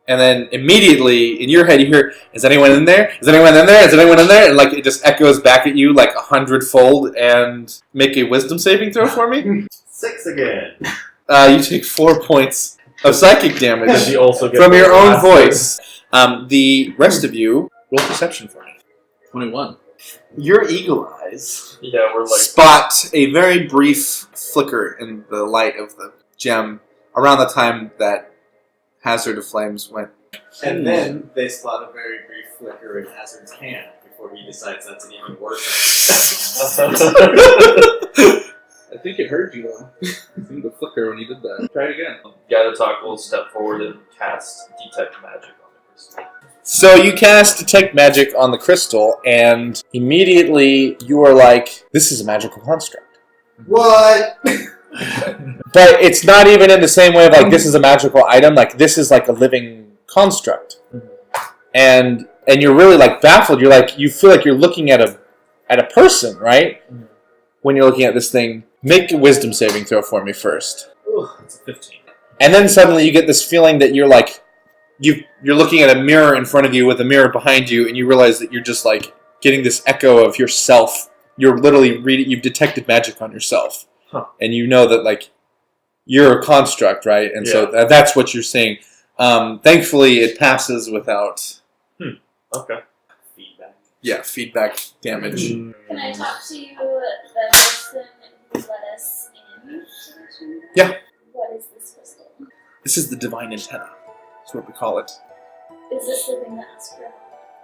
And then immediately in your head you hear, "Is anyone in there? Is anyone in there? Is anyone in there?" And like it just echoes back at you like 100-fold. And make a wisdom saving throw for me. 6 again. You take 4 points of psychic damage You also get from your own last voice. The rest of you roll perception for me. 21. Your eagle eyes Yeah, we're like spot a very brief flicker in the light of the gem around the time that Hazard of Flames went. And then they spot a very brief flicker in Hazard's hand before he decides that's an even worse. I think it hurt you though. I think the flicker when you did that. Try it again. Gatatok will step forward and cast Detect Magic on the crystal. So you cast Detect Magic on the crystal, and immediately you are like, this is a magical construct. What? But it's not even in the same way of like, this is a magical item, like this is like a living construct. And you're really like baffled. You're like, you feel like you're looking at a person, right? When you're looking at this thing. Make a wisdom saving throw for me first. Ooh, it's a 15. And then suddenly you get this feeling that you're like, you're looking at a mirror in front of you with a mirror behind you, and you realize that you're just like getting this echo of yourself. You're literally reading, you've detected magic on yourself. Huh. And you know that like, you're a construct, right? And so that's what you're seeing. Thankfully, it passes without... Okay. Feedback. Yeah, feedback damage. Can I talk to you, the person who let us in to the chamber? Yeah. What is this crystal? This is the divine antenna. That's what we call it. Is this the thing that asks for help?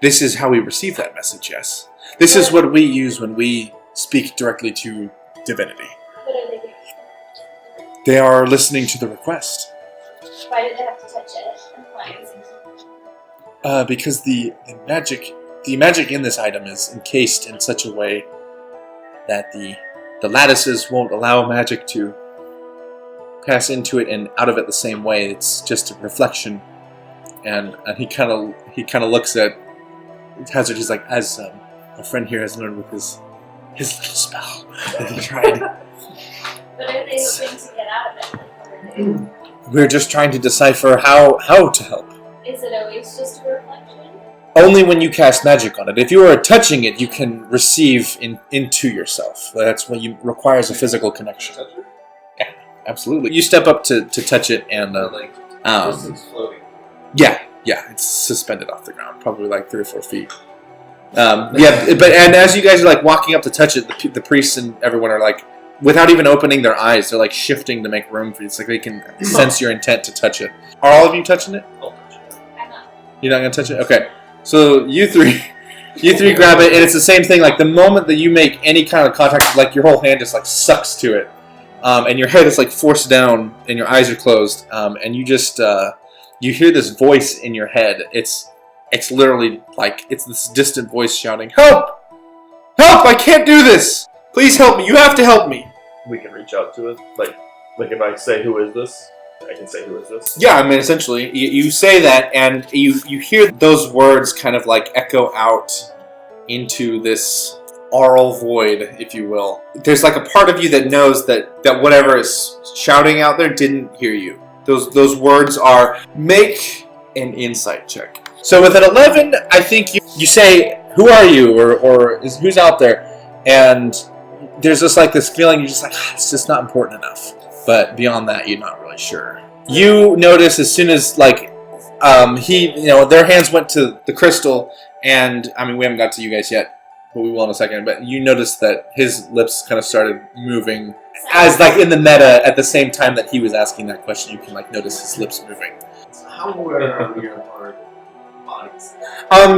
This is how we receive that message, yes. This is what we use when we speak directly to divinity. What are they doing? They are listening to the request. Why do they have to touch it? And why is it? Because the magic in this item is encased in such a way that the lattices won't allow magic to pass into it and out of it the same way. It's just a reflection. And he kind of looks at Hazard. He's like, as a friend here has learned with his little spell that he tried. What are they hoping to get out of it? Like, what are they? We're just trying to decipher how to help. Is it always just a reflection? Only when you cast magic on it. If you are touching it, you can receive into yourself. That's what requires a physical connection. Touch it? Yeah, absolutely. You step up to touch it, and This thing's floating. yeah, it's suspended off the ground, probably like 3 or 4 feet. And as you guys are like walking up to touch it, the priests and everyone are like, without even opening their eyes, they're like shifting to make room for you. It's like they can sense your intent to touch it. Are all of you touching it? I'll touch it. I'm not. You're not gonna touch it? Okay. So you three grab it, and it's the same thing. Like the moment that you make any kind of contact, like your whole hand just like sucks to it, and your head is like forced down, and your eyes are closed, and you just you hear this voice in your head. It's literally like it's this distant voice shouting, "Help! Help! I can't do this! Please help me! You have to help me!" We can reach out to it. Like if I say, who is this? I can say, who is this? Yeah, I mean, essentially, you say that, and you hear those words kind of like echo out into this aural void, if you will. There's like a part of you that knows that whatever is shouting out there didn't hear you. Those words are, make an insight check. So with an 11, I think you say, who are you, or who's out there? And there's just like this feeling, you're just like, it's just not important enough. But beyond that, you're not really sure. You notice as soon as like their hands went to the crystal, and I mean we haven't got to you guys yet, but we will in a second. But you notice that his lips kind of started moving as like in the meta at the same time that he was asking that question. You can like notice his lips moving. How aware are we of our bodies?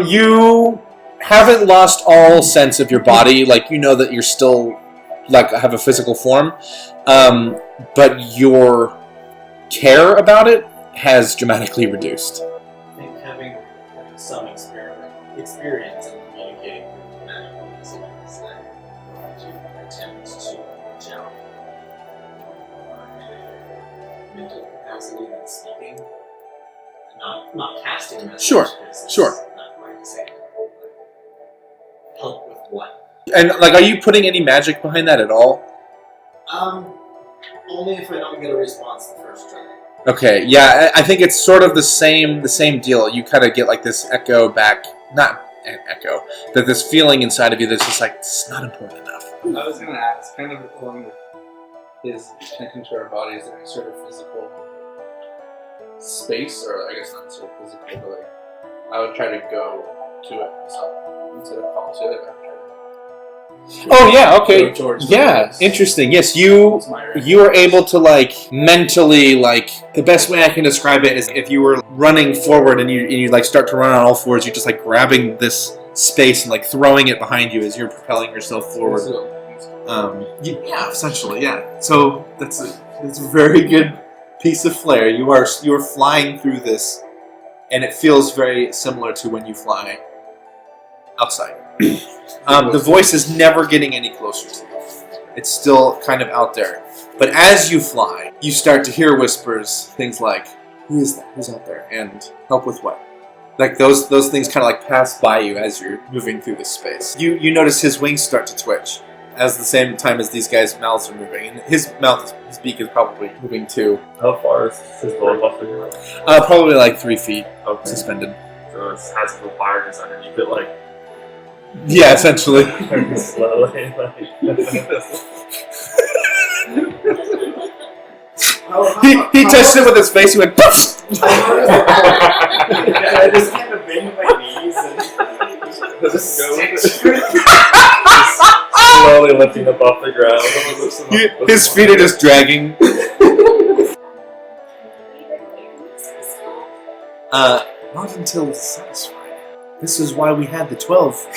You haven't lost all sense of your body. Like you know that you're still like have a physical form. But your care about it has dramatically reduced. I think having some experience in communicating with magical instruments that to attempt to channel mental capacity than speaking, not casting messages. Sure. Not going to say help with what. And like, are you putting any magic behind that at all? Only if I don't get a response the first try. Okay, yeah, I think it's sort of the same deal. You kind of get like this echo back, not an echo, but this feeling inside of you that's just like, it's not important enough. I was going to ask, kind of along with his connection to our bodies, is there any sort of physical space, or I guess not sort of physical, but like, I would try to go to it myself. instead of calling to it. Oh yeah, okay. George, Yeah, interesting. Yes, you are able to mentally the best way I can describe it is if you were running forward and you start to run on all fours, you're just grabbing this space and throwing it behind you as you're propelling yourself forward. Yeah, essentially, yeah. So that's a very good piece of flair. You are flying through this, and it feels very similar to when you fly outside. The voice is never getting any closer to you. It's still kind of out there. But as you fly, you start to hear whispers, things like, "Who is that? Who's out there? And help with what?" Those things kind of pass by you as you're moving through this space. You notice his wings start to twitch at the same time as these guys' mouths are moving. And his beak is probably moving too. How far is his bullet off the ground? Probably 3 feet suspended. So it has the wires underneath it, Yeah, essentially. very slowly. He touched it with his face. He went, "Poof!" I just kind of bend my knees and Just go with it. Just slowly lifting up off the ground. His feet are just dragging. Not until satisfied. This is why we had the 12.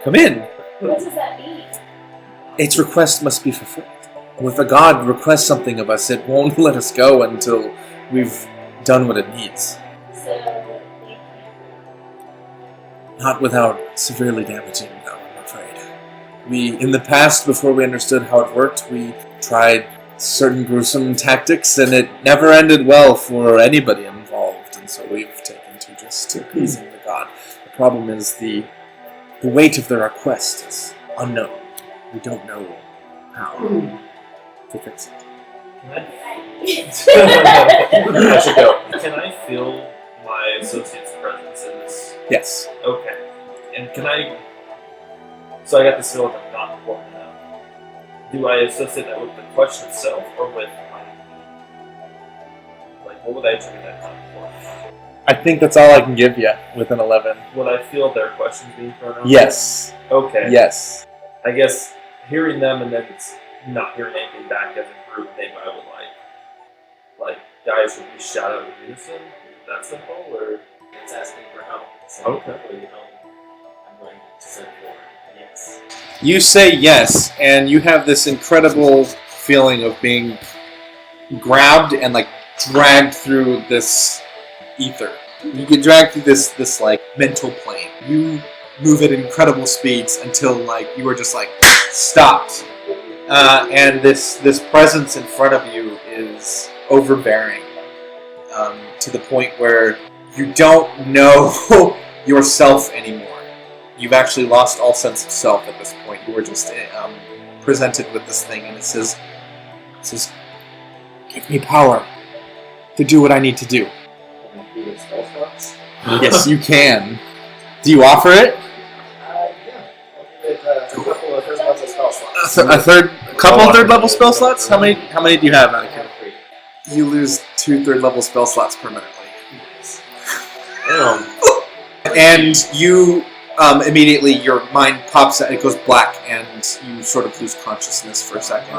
Come in. What does that mean? Its request must be fulfilled. If a god requests something of us, it won't let us go until we've done what it needs. So, Not without severely damaging them, I'm afraid. In the past, before we understood how it worked, we tried certain gruesome tactics, and it never ended well for anybody involved, and so we've taken to just appeasing the god. The problem is the weight of the request is unknown. We don't know how to fix it. I should go. Can I feel my associate's presence in this? Yes. Okay. And can I... So I got this feeling I'm not important enough. Do I associate that with the question itself, or with what would I attribute that not important? I think that's all I can give you with an 11. Would I feel their questions being thrown out? Yes. Okay. Yes. I guess hearing them and then it's not hearing anything back as a group, maybe I would guys, should we shout out in unison? Is that simple, or? It's asking for help. So Okay. will you help? I'm going to send for yes. You say yes, and you have this incredible feeling of being grabbed and dragged through this ether. You get dragged through this mental plane. You move at incredible speeds until you are just stopped. And this presence in front of you is overbearing to the point where you don't know yourself anymore. You've actually lost all sense of self at this point. You were just presented with this thing, and it says, "Give me power to do what I need to do." Yes, you can. Do you offer it? a couple of third level spell slots. A couple of third level spell slots? How many do you have, Anakin? You lose 2 third level spell slots permanently. And you immediately, your mind pops out, it goes black, and you sort of lose consciousness for a second.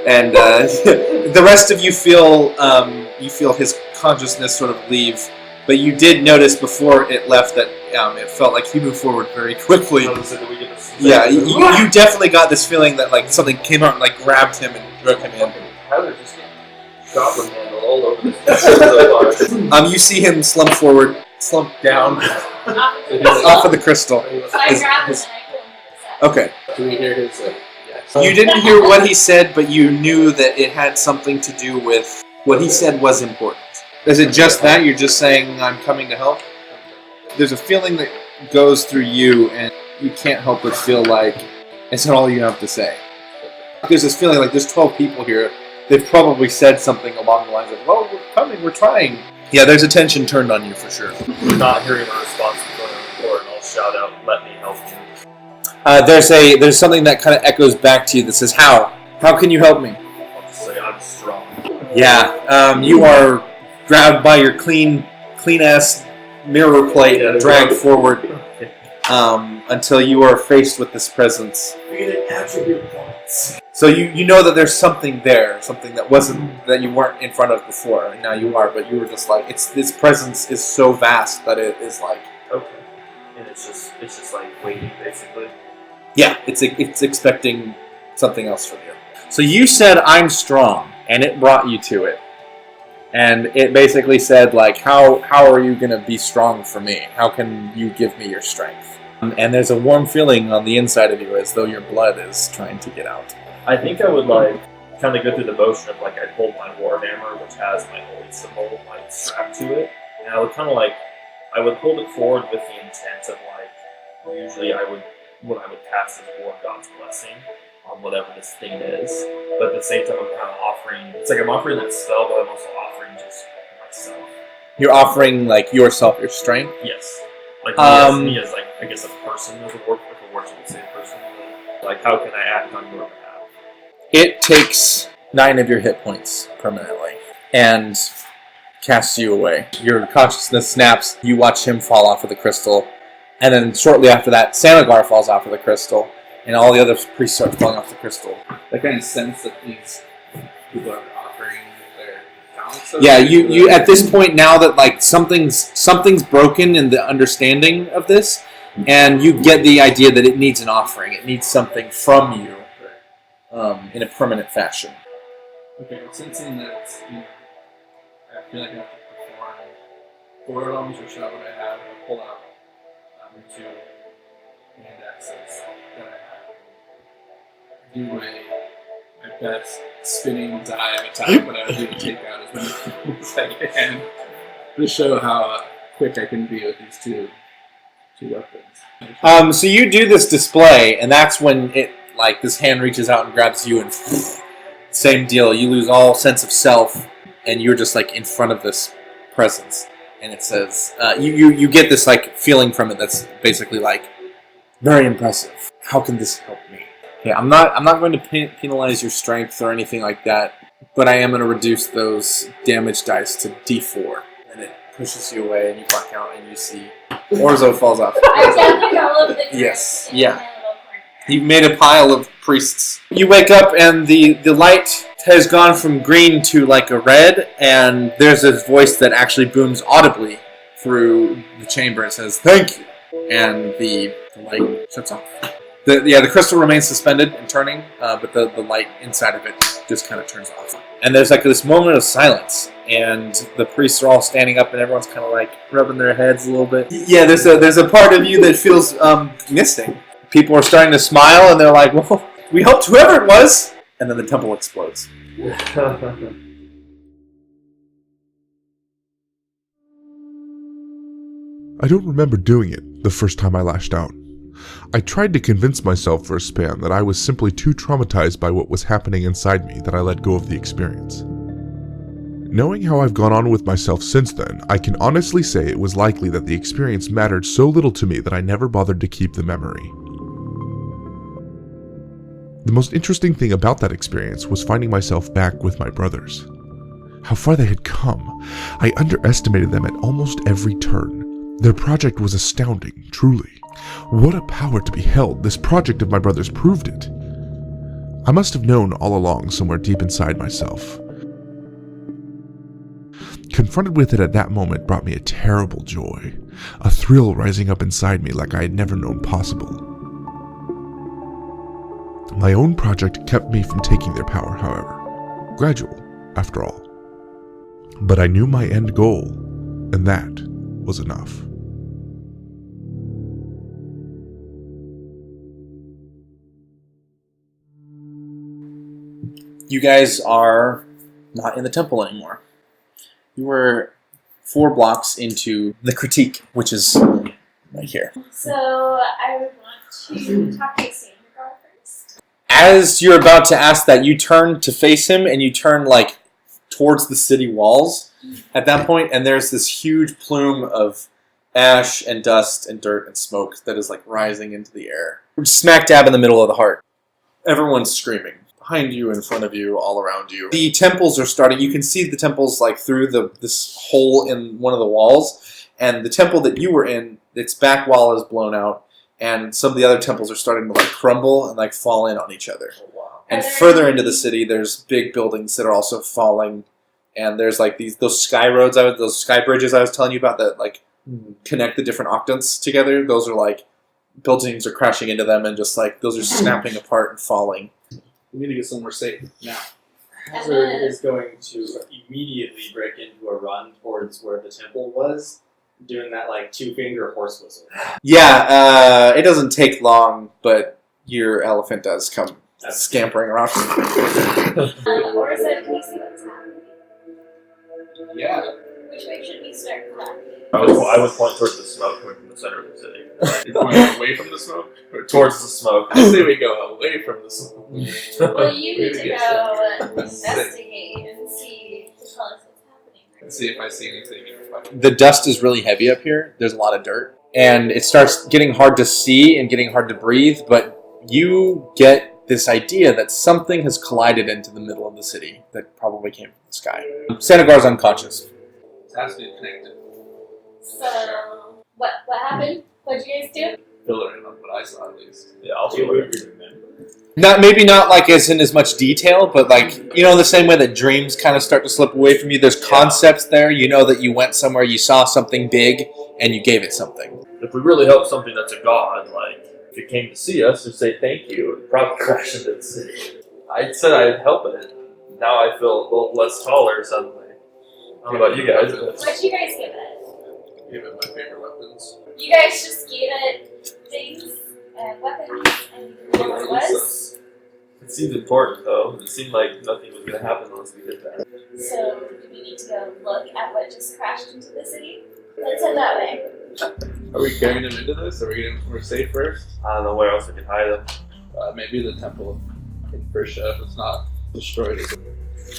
And the rest of you feel his consciousness sort of leave, but you did notice before it left that it felt like he moved forward very quickly. Yeah, you definitely got this feeling that something came out and grabbed him and drug him in. Tyler just goblin handle all over this. You see him slump down off of the crystal. So I grab him and I pull him to the side. Okay. Do we hear his yes? You didn't hear what he said, but you knew that it had something to do with what he said was important. Is it just that? You're just saying, "I'm coming to help"? There's a feeling that goes through you, and you can't help but feel like it's not all you have to say. There's this feeling like there's 12 people here. They've probably said something along the lines of, "Oh, we're coming, we're trying." Yeah, there's attention turned on you for sure. Not hearing a response from the door, and I'll shout out, "Let me help you." There's something that kind of echoes back to you that says, "How? How can you help me?" I'll just say, "I'm strong." Yeah, you are grabbed by your clean ass mirror plate and dragged forward. until you are faced with this presence. We get attribute points. So you know that there's something there, something that you weren't in front of before. And now you are, but you were just like, this presence is so vast that it is like, Okay. And it's just like waiting, basically. yeah, it's expecting something else from you. So you said, I'm strong, and it brought you to it. And it basically said, like, how are you going to be strong for me? How can you give me your strength? And there's a warm feeling on the inside of you as though your blood is trying to get out. I think I would like kind of go through the motion of like I'd hold my warhammer, which has my holy symbol like strapped to it, and I would kind of like I would hold it forward with the intent of like usually when I would cast as War of God's blessing on whatever this thing is, but at the same time I'm kind of offering. It's like I'm offering that spell, but I'm also offering just myself. You're offering, like, yourself your strength? Yes. Like me as like I guess a person as a warship would say a person. Like how can I act on your behalf? It takes 9 of your hit points permanently and casts you away. Your consciousness snaps. You watch him fall off of the crystal. And then shortly after that, Sanagar falls off of the crystal. And all the other priests start falling off the crystal. I kind of sense that these people are offering their talents. Yeah, you at this point now that like something's broken in the understanding of this, and you get the idea that it needs an offering. It needs something from you. In a permanent fashion. Okay, well, sensing that I feel like I have to perform forearms or shot what I have, I pull out two hand axes that I have. Do my best spinning dive attack that I would do to take out as many as I can to show how quick I can be with these two weapons. So you do this display, and that's when it. Like, this hand reaches out and grabs you, and same deal. You lose all sense of self, and you're just, like, in front of this presence. And it says, you get this, like, feeling from it that's basically, like, very impressive. How can this help me? Okay, I'm not going to penalize your strength or anything like that, but I am going to reduce those damage dice to D4. And it pushes you away, and you walk out, and you see Orzo falls off. I gathered all of the Yes, in yeah. my little corner. You've made a pile of priests. You wake up and the light has gone from green to like a red, and there's this voice that actually booms audibly through the chamber. It says, "Thank you," and the light shuts off. The crystal remains suspended and turning, but the light inside of it just kind of turns off. And there's like this moment of silence, and the priests are all standing up, and everyone's kind of like rubbing their heads a little bit. Yeah, there's a part of you that feels missing. People are starting to smile, and they're like, well, we hoped whoever it was. And then the temple explodes. I don't remember doing it the first time I lashed out. I tried to convince myself for a span that I was simply too traumatized by what was happening inside me that I let go of the experience. Knowing how I've gone on with myself since then, I can honestly say it was likely that the experience mattered so little to me that I never bothered to keep the memory. The most interesting thing about that experience was finding myself back with my brothers. How far they had come. I underestimated them at almost every turn. Their project was astounding, truly. What a power to be held. This project of my brothers proved it. I must have known all along somewhere deep inside myself. Confronted with it at that moment brought me a terrible joy, a thrill rising up inside me like I had never known possible. My own project kept me from taking their power, however. Gradual, after all. But I knew my end goal, and that was enough. You guys are not in the temple anymore. You were 4 blocks into the critique, which is right here. So I would want to talk to Sanagar first. As you're about to ask that, you turn to face him, and you turn like towards the city walls at that point, and there's this huge plume of ash and dust and dirt and smoke that is like rising into the air. Smack dab in the middle of the heart. Everyone's screaming. Behind you, in front of you, all around you. The temples are starting. You can see the temples like through this hole in one of the walls. And the temple that you were in, its back wall is blown out. and some of the other temples are starting to like crumble and like fall in on each other. Oh, wow. And further into the city, there's big buildings that are also falling, and there's like those sky roads, those sky bridges I was telling you about that like connect the different octants together. Those are like buildings are crashing into them, and just like those are snapping apart and falling. We need to get somewhere safe now. Hazard is going to immediately break into a run towards where the temple was, doing that like 2-finger horse whistle. Yeah, it doesn't take long, but your elephant does come scampering around. Or is it, can you see what's happening? Yeah. Which way should we start from? I would point towards the smoke coming from the center of the city. You're going away from the smoke? Or Towards the smoke. I say we go away from the smoke. Well, you need to Maybe go investigate and see, tell us what's happening. And see if I see anything. The dust is really heavy up here. There's a lot of dirt. And it starts getting hard to see and getting hard to breathe, but you get this idea that something has collided into the middle of the city that probably came from the sky. Sanagar's unconscious. It has to be connected. So, what happened? What'd you guys do? Fill it in on what I saw at least. Yeah, I'll do it. Maybe not like as in as much detail, but like, you know, the same way that dreams kind of start to slip away from you. There's concepts there. You know that you went somewhere, you saw something big, and you gave it something. If we really help something that's a god, like, if it came to see us, just say thank you, and probably crash into the city. I said I'd help it. Now I feel a little less taller suddenly. I don't know about you guys. What'd you guys give it? Give it my favorite weapons. You guys just gave it things and weapons and you didn't know what it was? It seemed important, though. It seemed like nothing was going to happen unless we did that. So, do we need to go look at what just crashed into the city? Let's head that way. Are we carrying them into this? Are we getting somewhere safe first? I don't know where else we can hide them. Maybe the temple in Persia, if it's not destroyed.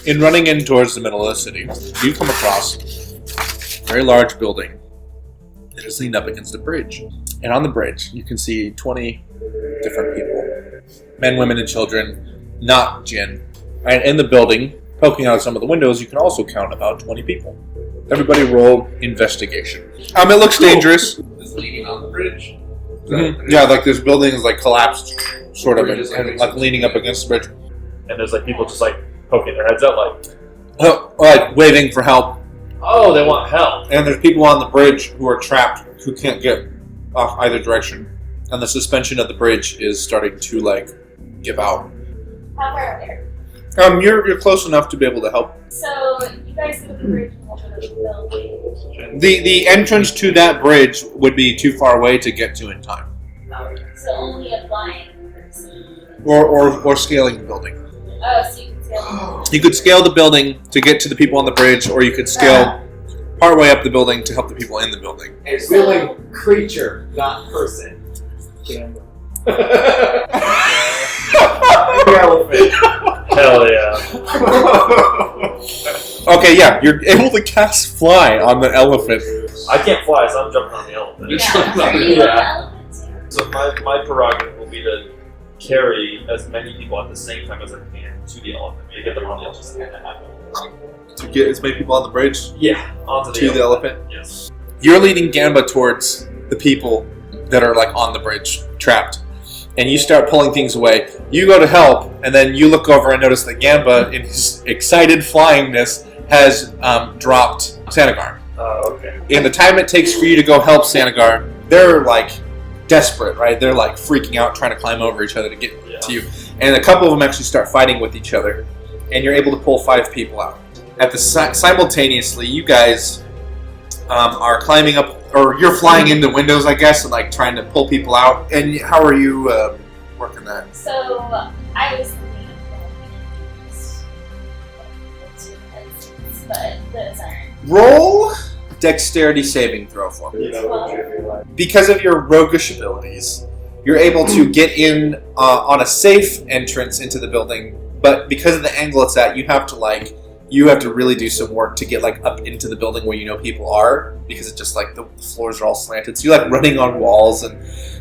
In running in towards the middle of the city, you come across a very large building that is leaned up against a bridge. And on the bridge, you can see 20 different people. Men, women, and children, not Djinn. And in the building, poking out of some of the windows, you can also count about 20 people. Everybody roll investigation. It looks dangerous. Is leaning on the bridge? Yeah, like this building is like collapsed, sort of, and like leaning up against the bridge. And there's like people just like poking their heads out like, Like waving for help. oh, they want help. And there's people on the bridge who are trapped, who can't get off either direction. And the suspension of the bridge is starting to like give out. How far are there? You're close enough to be able to help. So, you guys go to the bridge and over the building. The entrance to that bridge would be too far away to get to in time. So, only a blind person. Or scaling the building. Oh, so you can scale. You could scale the building to get to the people on the bridge, or you could scale part way up the building to help the people in the building. A willing creature, not person. Elephant. Hell yeah. Okay, yeah, you're able to cast fly on the elephant. I can't fly, so I'm jumping on the elephant. Yeah, are you Yeah. on the elephant? So my prerogative will be to carry as many people at the same time as I can to the elephant. To get them on the elephant. To get as many people on the bridge Yeah, onto to the elephant. Yes. You're leading Gamba towards the people that are like on the bridge, trapped. And you start pulling things away. You go to help, and then you look over and notice that Gamba, in his excited flyingness, has dropped Sanagar. Okay. In the time it takes for you to go help Sanagar, they're like desperate, right? They're like freaking out, trying to climb over each other to get to you. And a couple of them actually start fighting with each other, and you're able to pull 5 people out. At the simultaneously, you guys are climbing up, or you're flying into windows, I guess, and like trying to pull people out. And how are you working that? So, I was thinking of but those aren't. Roll dexterity saving throw for me. Because of your roguish abilities, you're able to get in on a safe entrance into the building, but because of the angle it's at, you have to really do some work to get like up into the building where you know people are, because it's just like the floors are all slanted. So you're like running on walls, and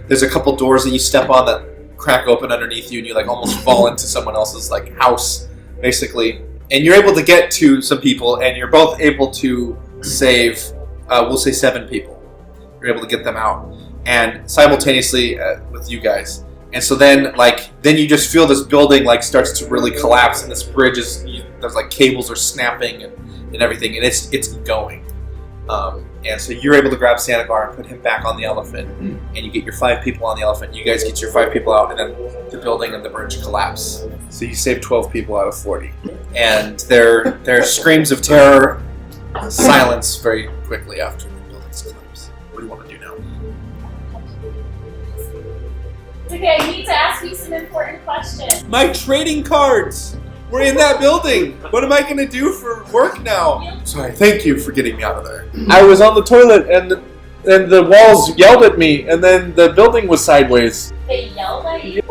there's a couple doors that you step on that crack open underneath you, and you like almost fall into someone else's like house, basically. And you're able to get to some people, and you're both able to save, we'll say 7 people. You're able to get them out. and simultaneously with you guys. And so then you just feel this building starts to really collapse, and this bridge there's cables are snapping and everything, and it's going. And so you're able to grab Sanagar and put him back on the elephant, and you get your 5 people on the elephant. You guys get your 5 people out, and then the building and the bridge collapse. So you save 12 people out of 40. And their screams of terror silence very quickly after the buildings collapse. What do you want to do now? Okay, I need to ask you some important questions. My trading cards! We're in that building! What am I going to do for work now? Sorry, thank you for getting me out of there. I was on the toilet and the walls yelled at me, and then the building was sideways. They yelled at you?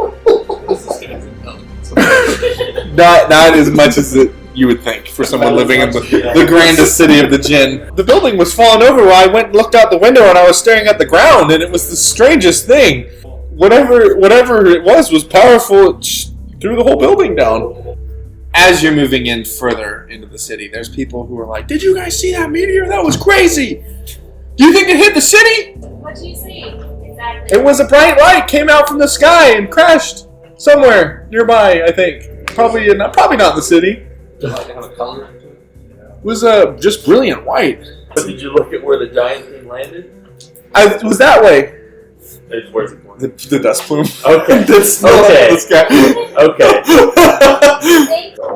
Not as much as you would think for someone living in the grandest city of the Djinn. The building was falling over while I went and looked out the window, and I was staring at the ground, and it was the strangest thing. Whatever it was powerful. It threw the whole building down. As you're moving in further into the city, there's people who are like, "Did you guys see that meteor? That was crazy! Do you think it hit the city?" What do you see? Exactly. It was a bright light, came out from the sky and crashed somewhere nearby, I think. Probably not in the city. Does it have a color? It was just brilliant white. But did you look at where the giant thing landed? It was that way. Where's it going? The dust plume. Okay. The smell Okay. of the sky. Okay.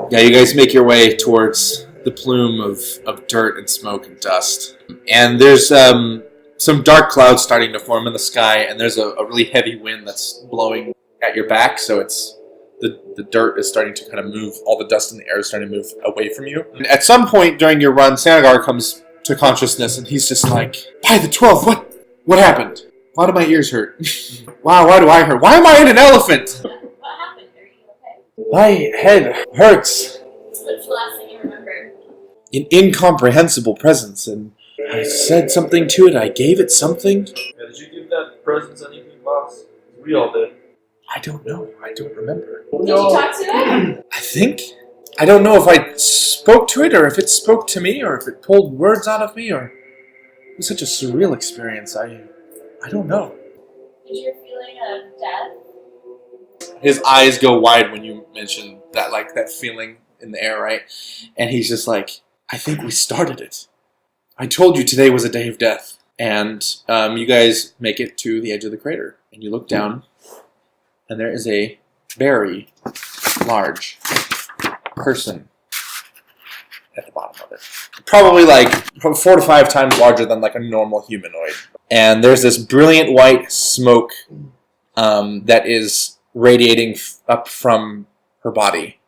Yeah, you guys make your way towards the plume of dirt and smoke and dust. And there's some dark clouds starting to form in the sky, and there's a really heavy wind that's blowing at your back, so it's the dirt is starting to kind of move, all the dust in the air is starting to move away from you. And at some point during your run, Sanagar comes to consciousness, and he's just like, "By the 12, what happened? Why do my ears hurt? Wow, why do I hurt? Why am I in an elephant? What happened? Are you okay? My head hurts." What's the last thing you remember? An incomprehensible presence, and I said something to it, I gave it something. Yeah, did you give that presence anything, boss? We all did. I don't know, I don't remember. Did you talk to it? I think. I don't know if I spoke to it, or if it spoke to me, or if it pulled words out of me, or... It was such a surreal experience, I don't know. Did you feeling of death? His eyes go wide when you mention that, that feeling in the air, right? And he's just like, "I think we started it. I told you today was a day of death." And you guys make it to the edge of the crater, and you look down, and there is a very large person at the bottom of it. Probably 4 to 5 times larger than a normal humanoid. And there's this brilliant white smoke that is radiating up from her body.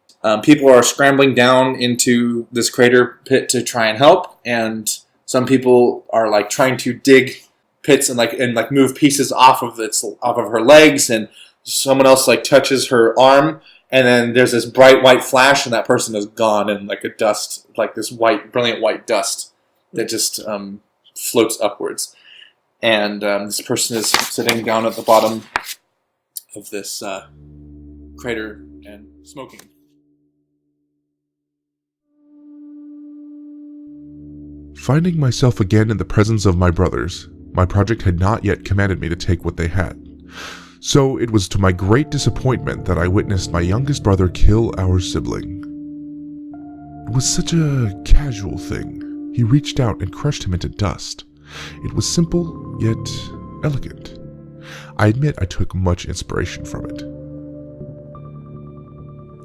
People are scrambling down into this crater pit to try and help, and some people are trying to dig pits and move pieces off of her legs, and someone else touches her arm, and then there's this bright white flash, and that person is gone, and a dust, this brilliant white dust that just floats upwards. And this person is sitting down at the bottom of this crater and smoking. Finding myself again in the presence of my brothers, my project had not yet commanded me to take what they had. So it was to my great disappointment that I witnessed my youngest brother kill our sibling. It was such a casual thing. He reached out and crushed him into dust. It was simple, yet elegant. I admit I took much inspiration from it.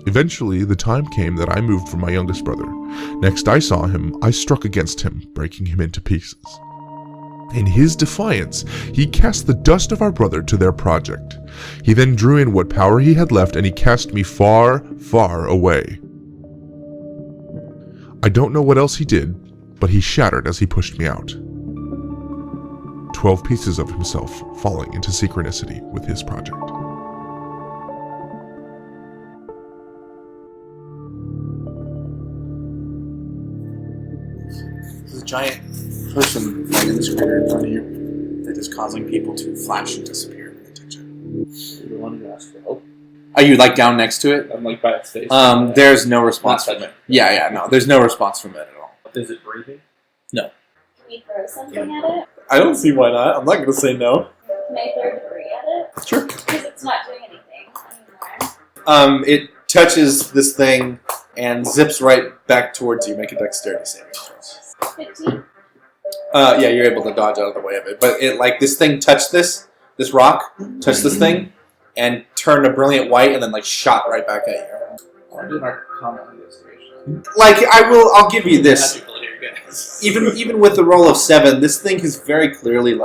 Eventually, the time came that I moved for my youngest brother. Next I saw him, I struck against him, breaking him into pieces. In his defiance, he cast the dust of our brother to their project. He then drew in what power he had left, and he cast me far, far away. I don't know what else he did, but he shattered as he pushed me out. 12 pieces of himself falling into synchronicity with his project. There's a giant person in this crater in front of you that is causing people to flash and disappear when they touch it. You're the one who asked for help. Are you down next to it? I'm by its face. There's no response from it. Yeah, no, there's no response from it at all. Is it breathing? No. Can we throw something at it? I don't see why not. I'm not going to say no. Can I throw debris at it? Sure. Because it's not doing anything anymore. It touches this thing and zips right back towards you. Make a dexterity saving throw. 15. Yeah, you're able to dodge out of the way of it. But it this thing touched this rock, touched this thing, and turned a brilliant white, and then shot right back at you. I did our comment investigation. I'll give you this. Magical here, guys. Even with the roll of 7, this thing is very clearly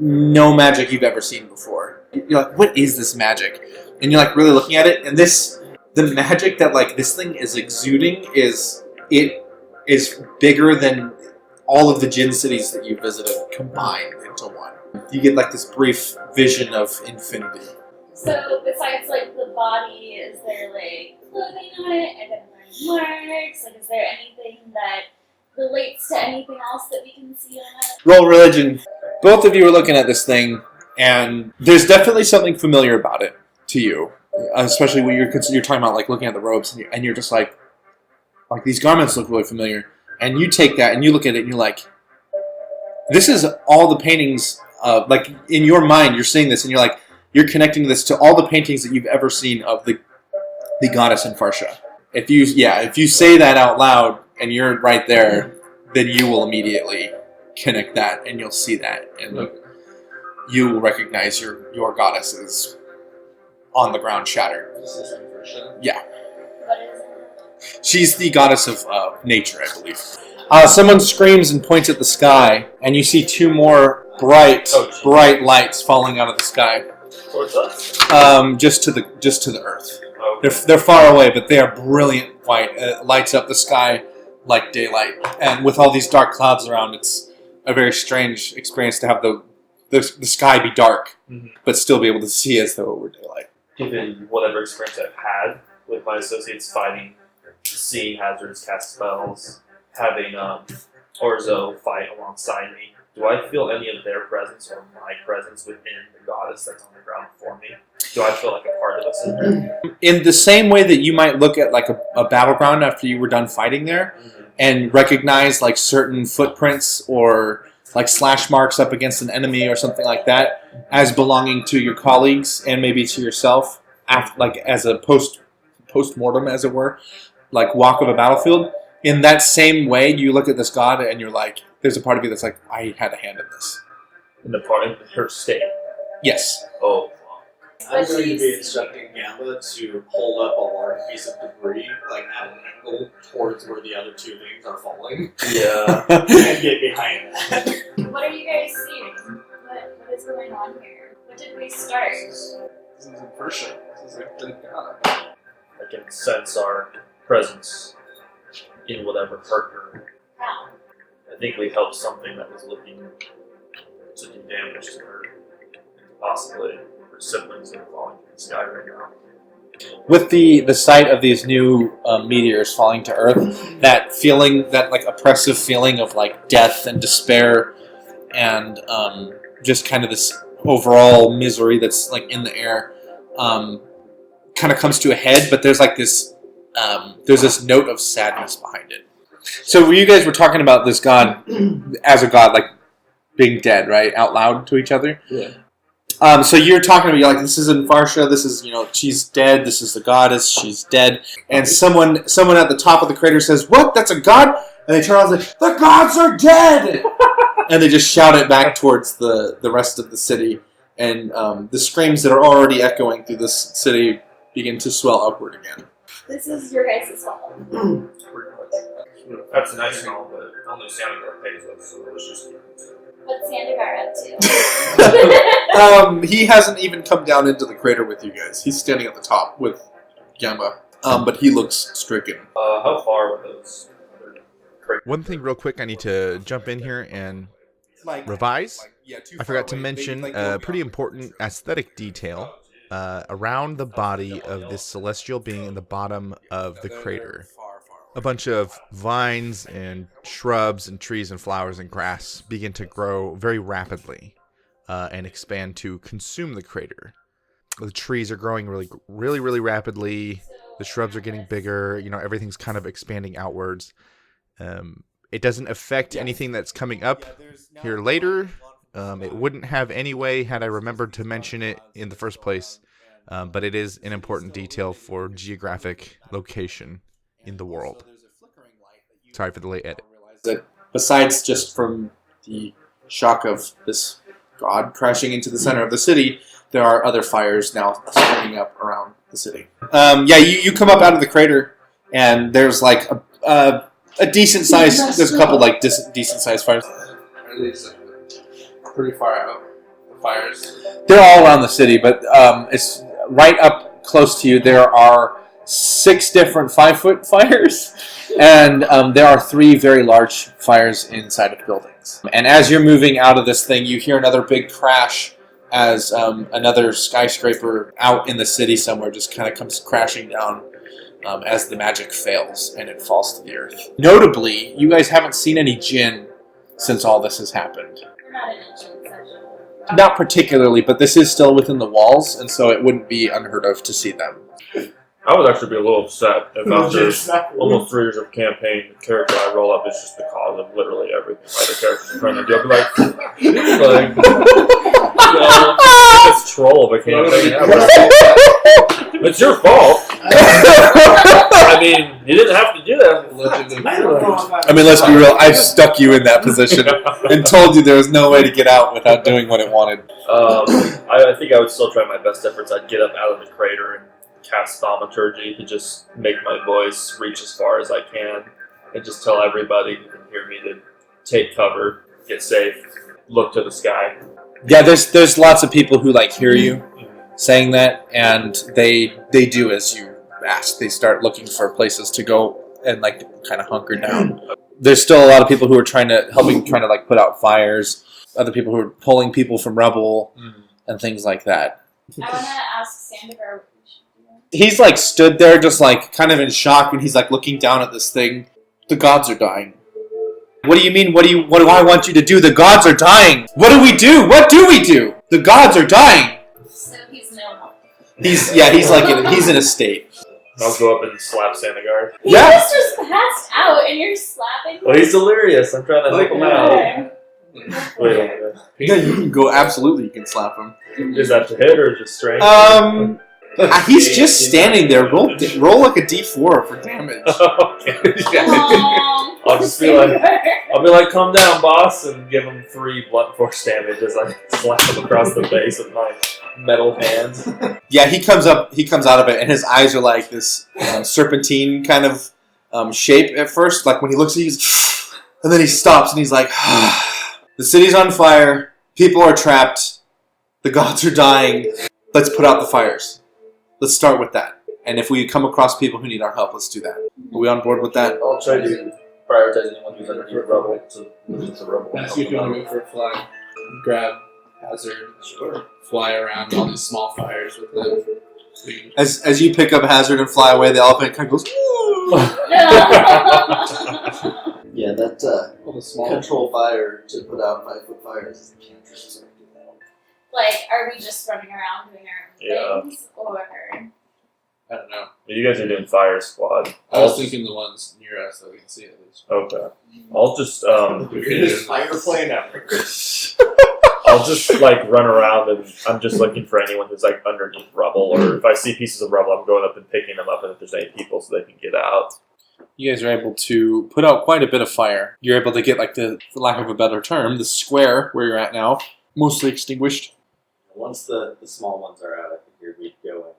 no magic you've ever seen before. You're like, what is this magic? And you're really looking at it, and the magic that this thing is exuding is bigger than all of the Djinn cities that you visited combined into one. You get this brief vision of infinity. So besides the body, is there clothing on it? Identifying marks? Is there anything that relates to anything else that we can see on it? Roll religion. Both of you are looking at this thing, and there's definitely something familiar about it to you, especially when you're talking about looking at the robes, and you're just like these garments look really familiar, and you take that and you look at it and you're like, this is all the paintings. In your mind, you're seeing this, and you're connecting this to all the paintings that you've ever seen of the goddess in Farsha. If you say that out loud and you're right there, then you will immediately connect that, and you'll see that, and you will recognize your goddess is on the ground shattered. This is for sure. Yeah. What is it? She's the goddess of nature, I believe. Someone screams and points at the sky, and you see 2 more bright lights falling out of the sky. Towards us? Just to the earth. Okay. They're far away, but they are brilliant white. It lights up the sky like daylight, and with all these dark clouds around, it's a very strange experience to have the sky be dark, but still be able to see as though it were daylight. Given whatever experience I've had with my associates fighting, seeing hazards, cast spells, having Orzo fight alongside me, do I feel any of their presence or my presence within the goddess that's on the ground before me? Do I feel like a part of us in there? In the same way that you might look at a battleground after you were done fighting there, and recognize certain footprints or slash marks up against an enemy or something like that as belonging to your colleagues and maybe to yourself, as a post-mortem, as it were, walk of a battlefield. In that same way, you look at this god and you're there's a part of you that's I had a hand in this. In the part of her state? Yes. Oh. I'm going to be instructing Gamba to hold up a large piece of debris, at an angle towards where the other 2 things are falling, Yeah. and get behind that. What are you guys seeing? What is going on here? What did we start? This isn't Persia. This is the god. I can sense our presence in whatever hurt her. How? I think we helped something that was looking to do damage to her. Possibly her siblings that are falling from the sky right now. With the sight of these new meteors falling to Earth, that feeling, that oppressive feeling of death and despair, and just kind of this overall misery that's in the air, kind of comes to a head. But there's there's this note of sadness behind it. So you guys were talking about this god as a god, being dead, right, out loud to each other. Yeah. So you're talking about, you're this isn't Farsha, this is, she's dead, this is the goddess, she's dead. And someone at the top of the crater says, what, that's a god? And they turn around and say, the gods are dead! And they just shout it back towards the rest of the city. And the screams that are already echoing through this city begin to swell upward again. This is your guys' fault. That's a nice call, but only Sandgar pays us, so let's just keep it. What's Sandagar up to? He hasn't even come down into the crater with you guys. He's standing at the top with Gamba. But he looks stricken. How far were those other craters? One thing real quick I need to jump in here and revise. I forgot to mention a pretty important aesthetic detail around the body of this celestial being in the bottom of the crater. A bunch of vines and shrubs and trees and flowers and grass begin to grow very rapidly and expand to consume the crater. The trees are growing really rapidly. The shrubs are getting bigger. Everything's kind of expanding outwards. It doesn't affect anything that's coming up here later. It wouldn't have anyway had I remembered to mention it in the first place, but it is an important detail for geographic location in the world. Sorry for the late edit. That besides just from the shock of this god crashing into the center of the city, there are other fires now springing up around the city. You come up out of the crater, and there's like a decent size. There's a couple like decent sized fires. Are these pretty far out? The fires. They're all around the city, but it's right up close to you. There are 6 different 5-foot fires, and there are 3 very large fires inside of buildings. And as you're moving out of this thing, you hear another big crash as another skyscraper out in the city somewhere just kind of comes crashing down as the magic fails and it falls to the earth. Notably, you guys haven't seen any Djinn since all this has happened. We're not in a Djinn session. Not particularly, but this is still within the walls, and so it wouldn't be unheard of to see them. I would actually be a little upset if after almost 3 years of campaign, the character I roll up is just the cause of literally everything. Like the character's trying to do. I'd be like this troll of a campaign. It's your fault. I mean, you didn't have to do that. I mean, let's be real. I stuck you in that position and told you there was no way to get out without doing what it wanted. I think I would still try my best efforts. I'd get up out of the crater and cast thaumaturgy to just make my voice reach as far as I can and just tell everybody who can hear me to take cover, get safe, look to the sky. Yeah, there's lots of people who like hear you saying that, and they do as you ask. They start looking for places to go and like kind of hunker down. There's still a lot of people who are trying to like put out fires. Other people who are pulling people from rubble and things like that. I want to ask Sandivar what we should do. He's like stood there just like kind of in shock, and he's like looking down at this thing. The gods are dying. What do you mean? What do I want you to do? The gods are dying. What do we do? What do we do? The gods are dying. So he's no help. He's in a state. I'll go up and slap Sandagard. He just passed out and you're slapping him. Well, he's delirious. I'm trying to help him out. Okay. Wait a minute. Yeah, you can go. Absolutely, you can slap him. Is that to hit or just strength? He's just standing there. Roll like a d4 for damage. I'll just be like, calm down, boss, and give him 3 blunt force damage as I slap him across the face with my metal hands. Yeah, he comes out of it, and his eyes are like this serpentine kind of shape at first. Like when he looks at you, and then he stops and he's like, the city's on fire. People are trapped. The gods are dying. Let's put out the fires. Let's start with that. And if we come across people who need our help, let's do that. Are we on board with that? I'll try to prioritize anyone who's underneath rubble to rubble. Ask you if you want to go for a fly. Grab Hazard. Sure. Fly around all these small fires with the. As you pick up Hazard and fly away, the elephant kind of goes. Yeah, that the small control fire to put out 5-foot fires is the cantrip, so I do that. Like, are we just running around doing our own things? Or... I don't know. You guys are doing fire squad. I was thinking the ones near us that we can see at least. Okay. I'll just Fire plane epic. I'll just like run around and I'm just looking for anyone who's like underneath rubble, or if I see pieces of rubble, I'm going up and picking them up, and if there's any people, so they can get out. You guys are able to put out quite a bit of fire. You're able to get like for lack of a better term, the square where you're at now, mostly extinguished. Once the small ones are out, I figured we'd go and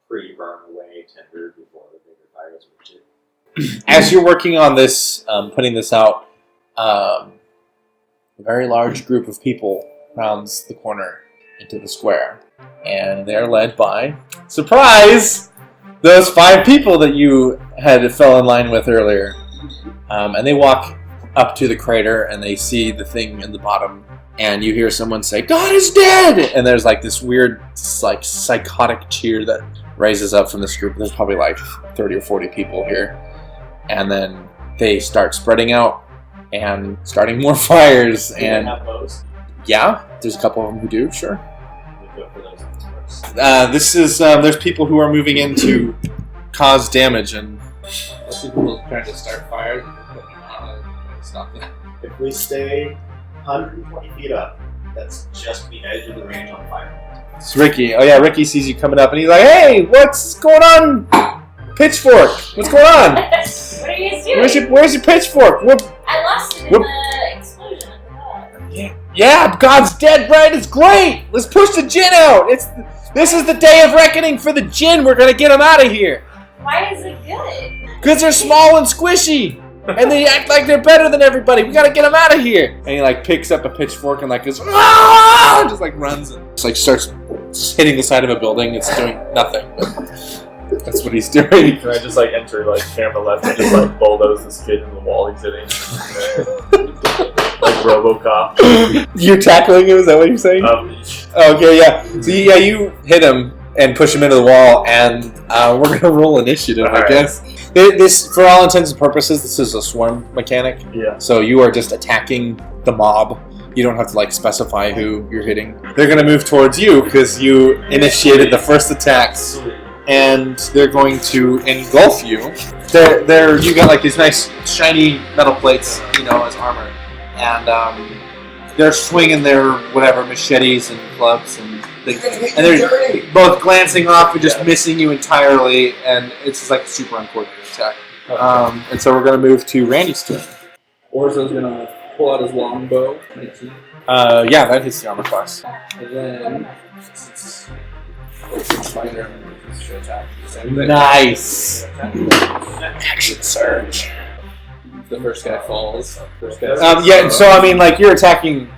pre-burn away tinder before the bigger fires would do. As you're working on this, putting this out, a very large group of people rounds the corner into the square. And they're led by, surprise, those 5 people that you had fell in line with earlier. And they walk up to the crater and they see the thing in the bottom. And you hear someone say, "God is dead!" And there's like this weird, like psychotic cheer that raises up from this group. There's probably like 30 or 40 people here. And then they start spreading out and starting more fires. And yeah, there's a couple of them who do, sure. This is there's people who are moving in to cause damage, and Most people trying to start fires and stop them. If we stay 120 feet up. That's just the edge of the range on fire. It's Ricky. Oh yeah, Ricky sees you coming up and he's like, "Hey, what's going on? Pitchfork, what's going on? What are you guys doing? Where's your pitchfork? I lost it in the explosion at the dog. Yeah, God's dead, right? It's great. Let's push the Djinn out. This is the day of reckoning for the Djinn. We're gonna get them out of here. Why is it good? Because they're small and squishy. And they act like they're better than everybody. We gotta get them out of here. And he like picks up a pitchfork and like goes, "Ah!" Just like runs and just like starts hitting the side of a building. It's doing nothing. But that's what he's doing. Can I just like enter like camera left and just like bulldoze this kid in the wall he's hitting? Like RoboCop. You're tackling him? Is that what you're saying? Okay, yeah. So yeah, you hit him and push him into the wall, and we're gonna roll initiative, I guess. This, for all intents and purposes, this is a swarm mechanic. Yeah. So you are just attacking the mob. You don't have to like specify who you're hitting. They're gonna move towards you because you initiated the first attacks, and they're going to engulf you. You got like these nice shiny metal plates, as armor, and they're swinging their whatever machetes and clubs and things, and they're both glancing off and just missing you entirely, and it's just like a super uncoordinated attack. And so we're gonna move to Randy's turn. Orzo's gonna pull out his longbow. Yeah, that hits the armor class. And then spider attack. Nice. Action surge. The first guy falls. Yeah, so I mean, like you're attacking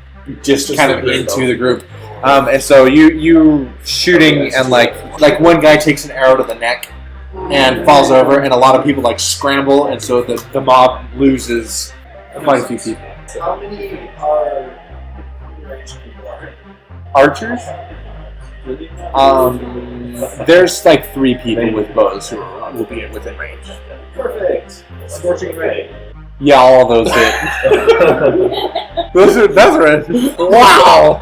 just kind of into the group, and so you shooting and like one guy takes an arrow to the neck and falls over, and a lot of people like scramble, and so the mob loses quite a few people. How many are ranged people are? Archers? There's like 3 people with bows who will be within range. Perfect. Scorching ray. Yeah, all those hit. those are wow.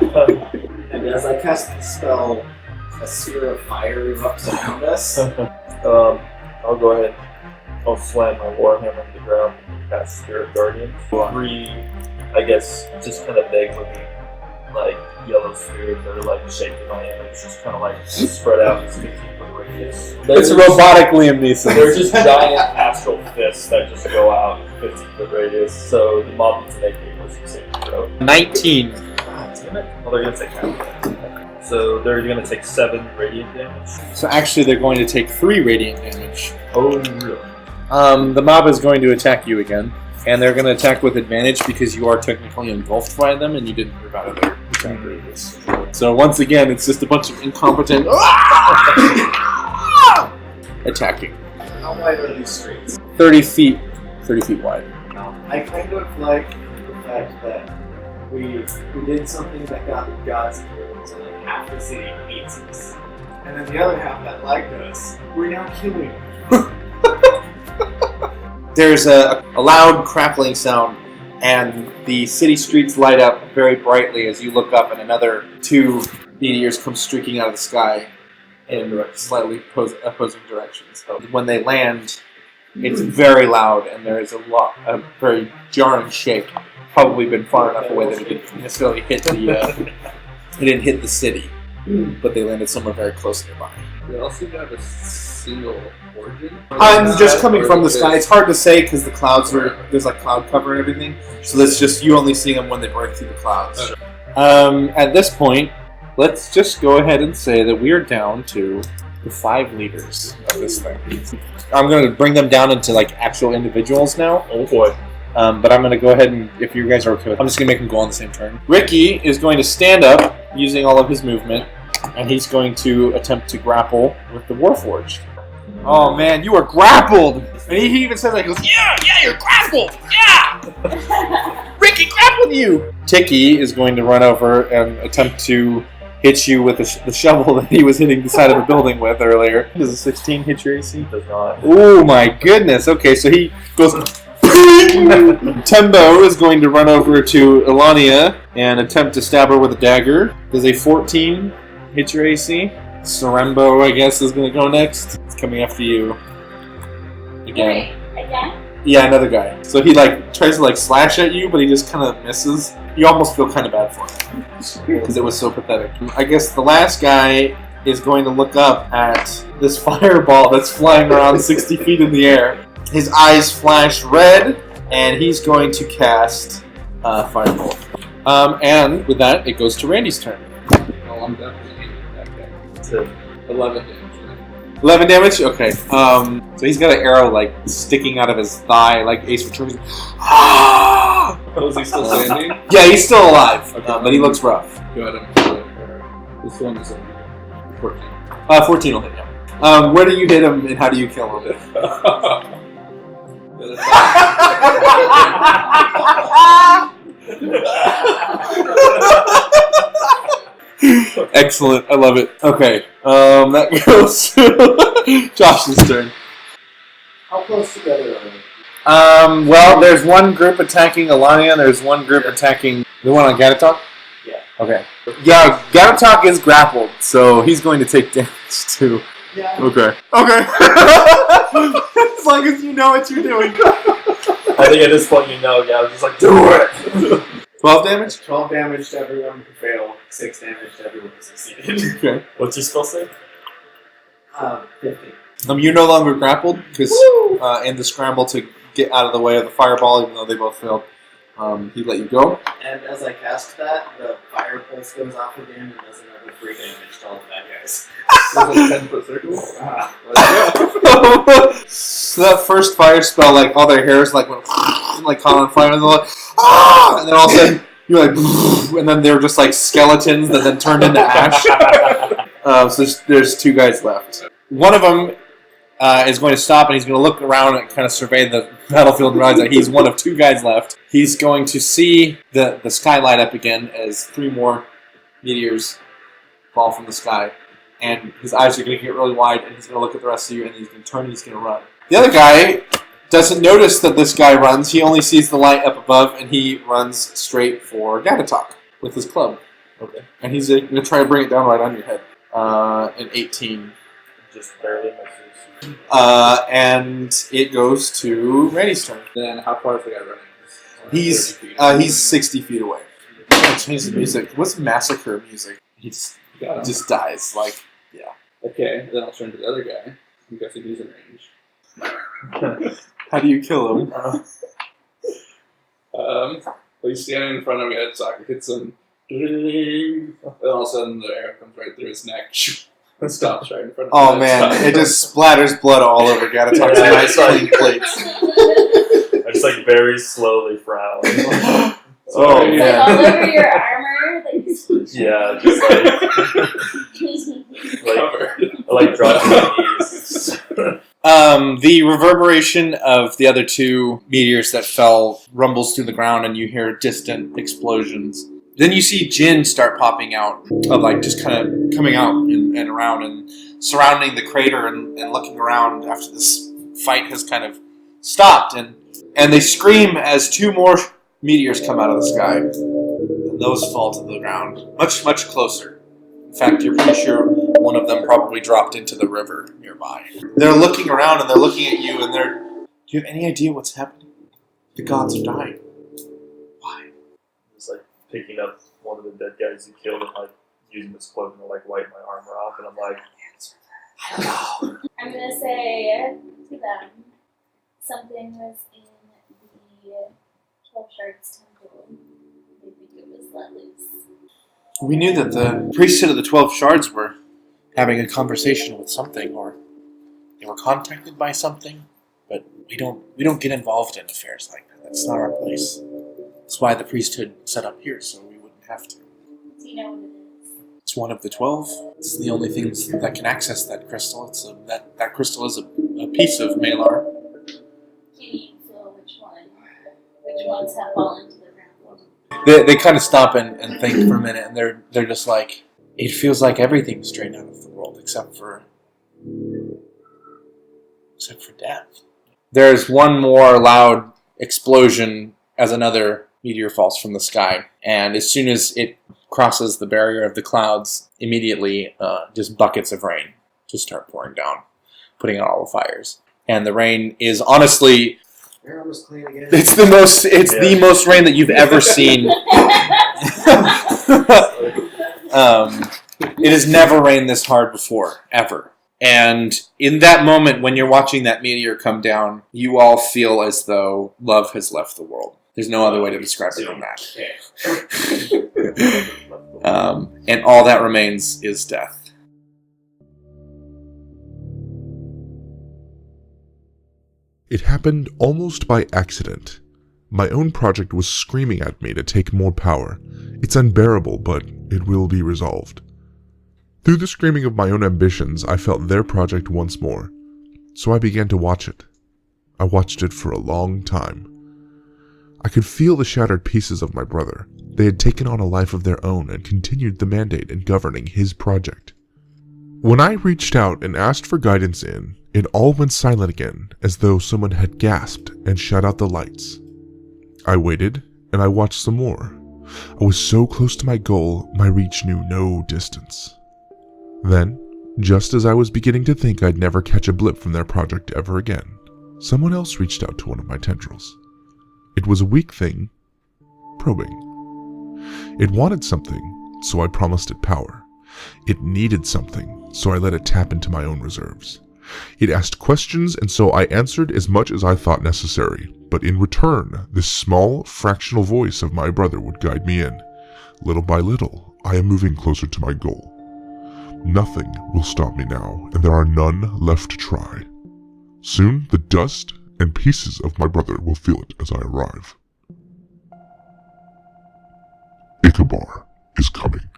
And as I cast the spell, a sphere of fire erupts around us. I'll go ahead. I'll slam my warhammer to the ground and cast Spirit Guardian. 3, I guess, just kind of big looking, like yellow spheres that are like shaped in my image, just kind of like spread out in 15-foot radius. It's robotic Liam Neeson. They're just giant astral fists that just go out 15-foot radius. So the mob needs to make me push the saving throw. 19. God damn it! Well, they're gonna take half. So they're gonna take 7 radiant damage. So actually, they're going to take 3 radiant damage. Oh, really? The mob is going to attack you again, and they're going to attack with advantage because you are technically engulfed by them, and you didn't move out of their attack radius. So once again, it's just a bunch of incompetent attacking. How wide are these streets? 30 feet wide. I kind of like the fact that we did something that got the gods killed, so like half the city hates us. And then the other half that liked us, we're now killing. There's a loud crackling sound, and the city streets light up very brightly as you look up, and another 2 meteors come streaking out of the sky in slightly opposing directions. When they land, it's very loud, and there is a very jarring shake. Probably been far enough away that it didn't necessarily hit it didn't hit the city, but they landed somewhere very close nearby. We also have a single origin. I'm just coming from the sky. It's hard to say because there's like cloud cover and everything. So that's just you only see them when they break through the clouds. At this point, let's just go ahead and say that we are down to the 5 leaders of this thing. I'm going to bring them down into like actual individuals now. Oh boy. But I'm going to go ahead and, if you guys are okay with it, I'm just going to make them go on the same turn. Ricky is going to stand up using all of his movement, and he's going to attempt to grapple with the Warforged. Oh man, you are grappled! And he even says, like, yeah, you're grappled! Yeah! Ricky grappled you! Tiki is going to run over and attempt to hit you with the shovel that he was hitting the side of the building with earlier. Does a 16 hit your AC? Does not. Oh my goodness. Okay, so he goes... Tembo is going to run over to Elania and attempt to stab her with a dagger. Does a 14 hit your AC? Sorembo, I guess, is going to go next. It's coming after you. Again. Wait, again? Yeah, another guy. So he like tries to like slash at you, but he just kind of misses. You almost feel kind of bad for him because it was so pathetic. I guess the last guy is going to look up at this fireball that's flying around 60 feet in the air. His eyes flash red, and he's going to cast Firebolt. And with that, it goes to Randy's turn. Oh, I'm definitely that guy. To 11 damage. 11 damage? Okay. So he's got an arrow, like, sticking out of his thigh, like Ace Ventura. Ah! Oh, is he still standing? Yeah, he's still alive, Okay. but he looks rough. Go ahead and this one is 14. 14 will hit him. Where do you hit him, and how do you kill him? Excellent. I love it. Okay. That goes to Josh's turn. How close together are we? Well, there's one group attacking Alania, and there's one group attacking the one on Gatatok? Yeah. Okay. Yeah, Gatatok is grappled, so he's going to take damage too. Yeah. Okay. Okay. As long as you know what you're doing. I think at this point you know, yeah, I was just like, do it! 12 damage? 12 damage to everyone who failed, 6 damage to everyone who succeeded. Okay. What's your spell say? 50. You're no longer grappled, because in the scramble to get out of the way of the fireball, even though they both failed, he let you go. And as I cast that, the fire pulse goes off again and does another 3 damage to all the bad guys. There's a 10-foot circle. So that first fire spell, like, all their hairs, like, went, like, caught on fire, and they're like, ah! And then all of a sudden, you're like, and then they were just, like, skeletons that then turned into ash. So there's 2 guys left. One of them is going to stop, and he's going to look around and kind of survey the battlefield and realize that he's one of 2 guys left. He's going to see the sky light up again as 3 more meteors fall from the sky. And his eyes are going to get really wide, and he's going to look at the rest of you, and he's going to turn and he's going to run. The other guy doesn't notice that this guy runs. He only sees the light up above, and he runs straight for Gatatok with his club. Okay. And he's going to try to bring it down right on your head. An 18. Just barely misses. And it goes to Randy's turn. Then how far is the guy running? He's 30 feet. he's 60 feet away. I'm gonna change the music. What's massacre music? He Got him. just dies. Like, Okay, then I'll turn to the other guy. I'm guessing he's in range. how do you kill him? Well, he's standing in front of me, head socket hits him. And all of a sudden the arrow comes right through his neck. And stops right in front of Oh his man, head. it just splatters blood all over Gatatok's Yeah, nice it's like- clean plates. I just like very slowly frown. Oh Sorry. Like all man. over your armor. Like, Yeah, just like drop to my knees. The reverberation of the other 2 meteors that fell rumbles through the ground, and you hear distant explosions. Then you see Djinn start popping out, of like just kind of coming out and around and surrounding the crater and looking around after this fight has kind of stopped. And they scream as 2 more meteors come out of the sky. And those fall to the ground, much, much closer. In fact, you're pretty sure one of them probably dropped into the river nearby. They're looking around and they're looking at you and they're... Do you have any idea what's happening? The gods are dying. Why? Just like picking up one of the dead guys you killed and like using this cloak to like wipe my armor off, and I'm like, I don't know. I'm gonna say to them, something was in the 12 Shards temple. They think it was let loose. We knew that the priesthood of the 12 shards were having a conversation with something, or they were contacted by something, but we don't get involved in affairs like that. That's not our place. That's why the priesthood set up here, so we wouldn't have to. Do you know what it is? It's one of the 12. It's the only thing that can access that crystal. That crystal is a piece of Malar. Can you feel which ones have fallen to the ground? They kind of stop and think for a minute, and they're just like, it feels like everything's drained out of the world except for death. There's one more loud explosion as another meteor falls from the sky, and as soon as it crosses the barrier of the clouds, immediately just buckets of rain just start pouring down, putting out all the fires. And the rain is honestly You're almost clean again. It's the most rain that you've ever seen. It has never rained this hard before, ever. And in that moment, when you're watching that meteor come down, you all feel as though love has left the world. There's no other way to describe it than that. And all that remains is death. It happened almost by accident. My own project was screaming at me to take more power. It's unbearable, but it will be resolved. Through the screaming of my own ambitions, I felt their project once more. So I began to watch it. I watched it for a long time. I could feel the shattered pieces of my brother. They had taken on a life of their own and continued the mandate in governing his project. When I reached out and asked for guidance it all went silent again, as though someone had gasped and shut out the lights. I waited, and I watched some more. I was so close to my goal, my reach knew no distance. Then, just as I was beginning to think I'd never catch a blip from their project ever again, someone else reached out to one of my tendrils. It was a weak thing, probing. It wanted something, so I promised it power. It needed something, so I let it tap into my own reserves. It asked questions, and so I answered as much as I thought necessary, but in return, this small, fractional voice of my brother would guide me in. Little by little, I am moving closer to my goal. Nothing will stop me now, and there are none left to try. Soon, the dust and pieces of my brother will feel it as I arrive. Ichabod is coming.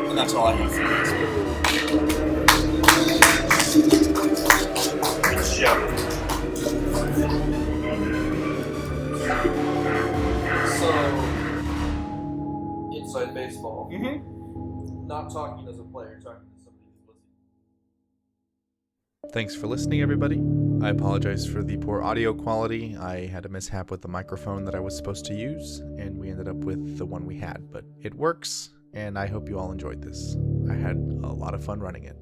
And that's all I have for you. So, inside baseball. Not talking as a player, talking as somebody who's listening. Thanks for listening, everybody. I apologize for the poor audio quality. I had a mishap with the microphone that I was supposed to use, and we ended up with the one we had, but it works, and I hope you all enjoyed this. I had a lot of fun running it.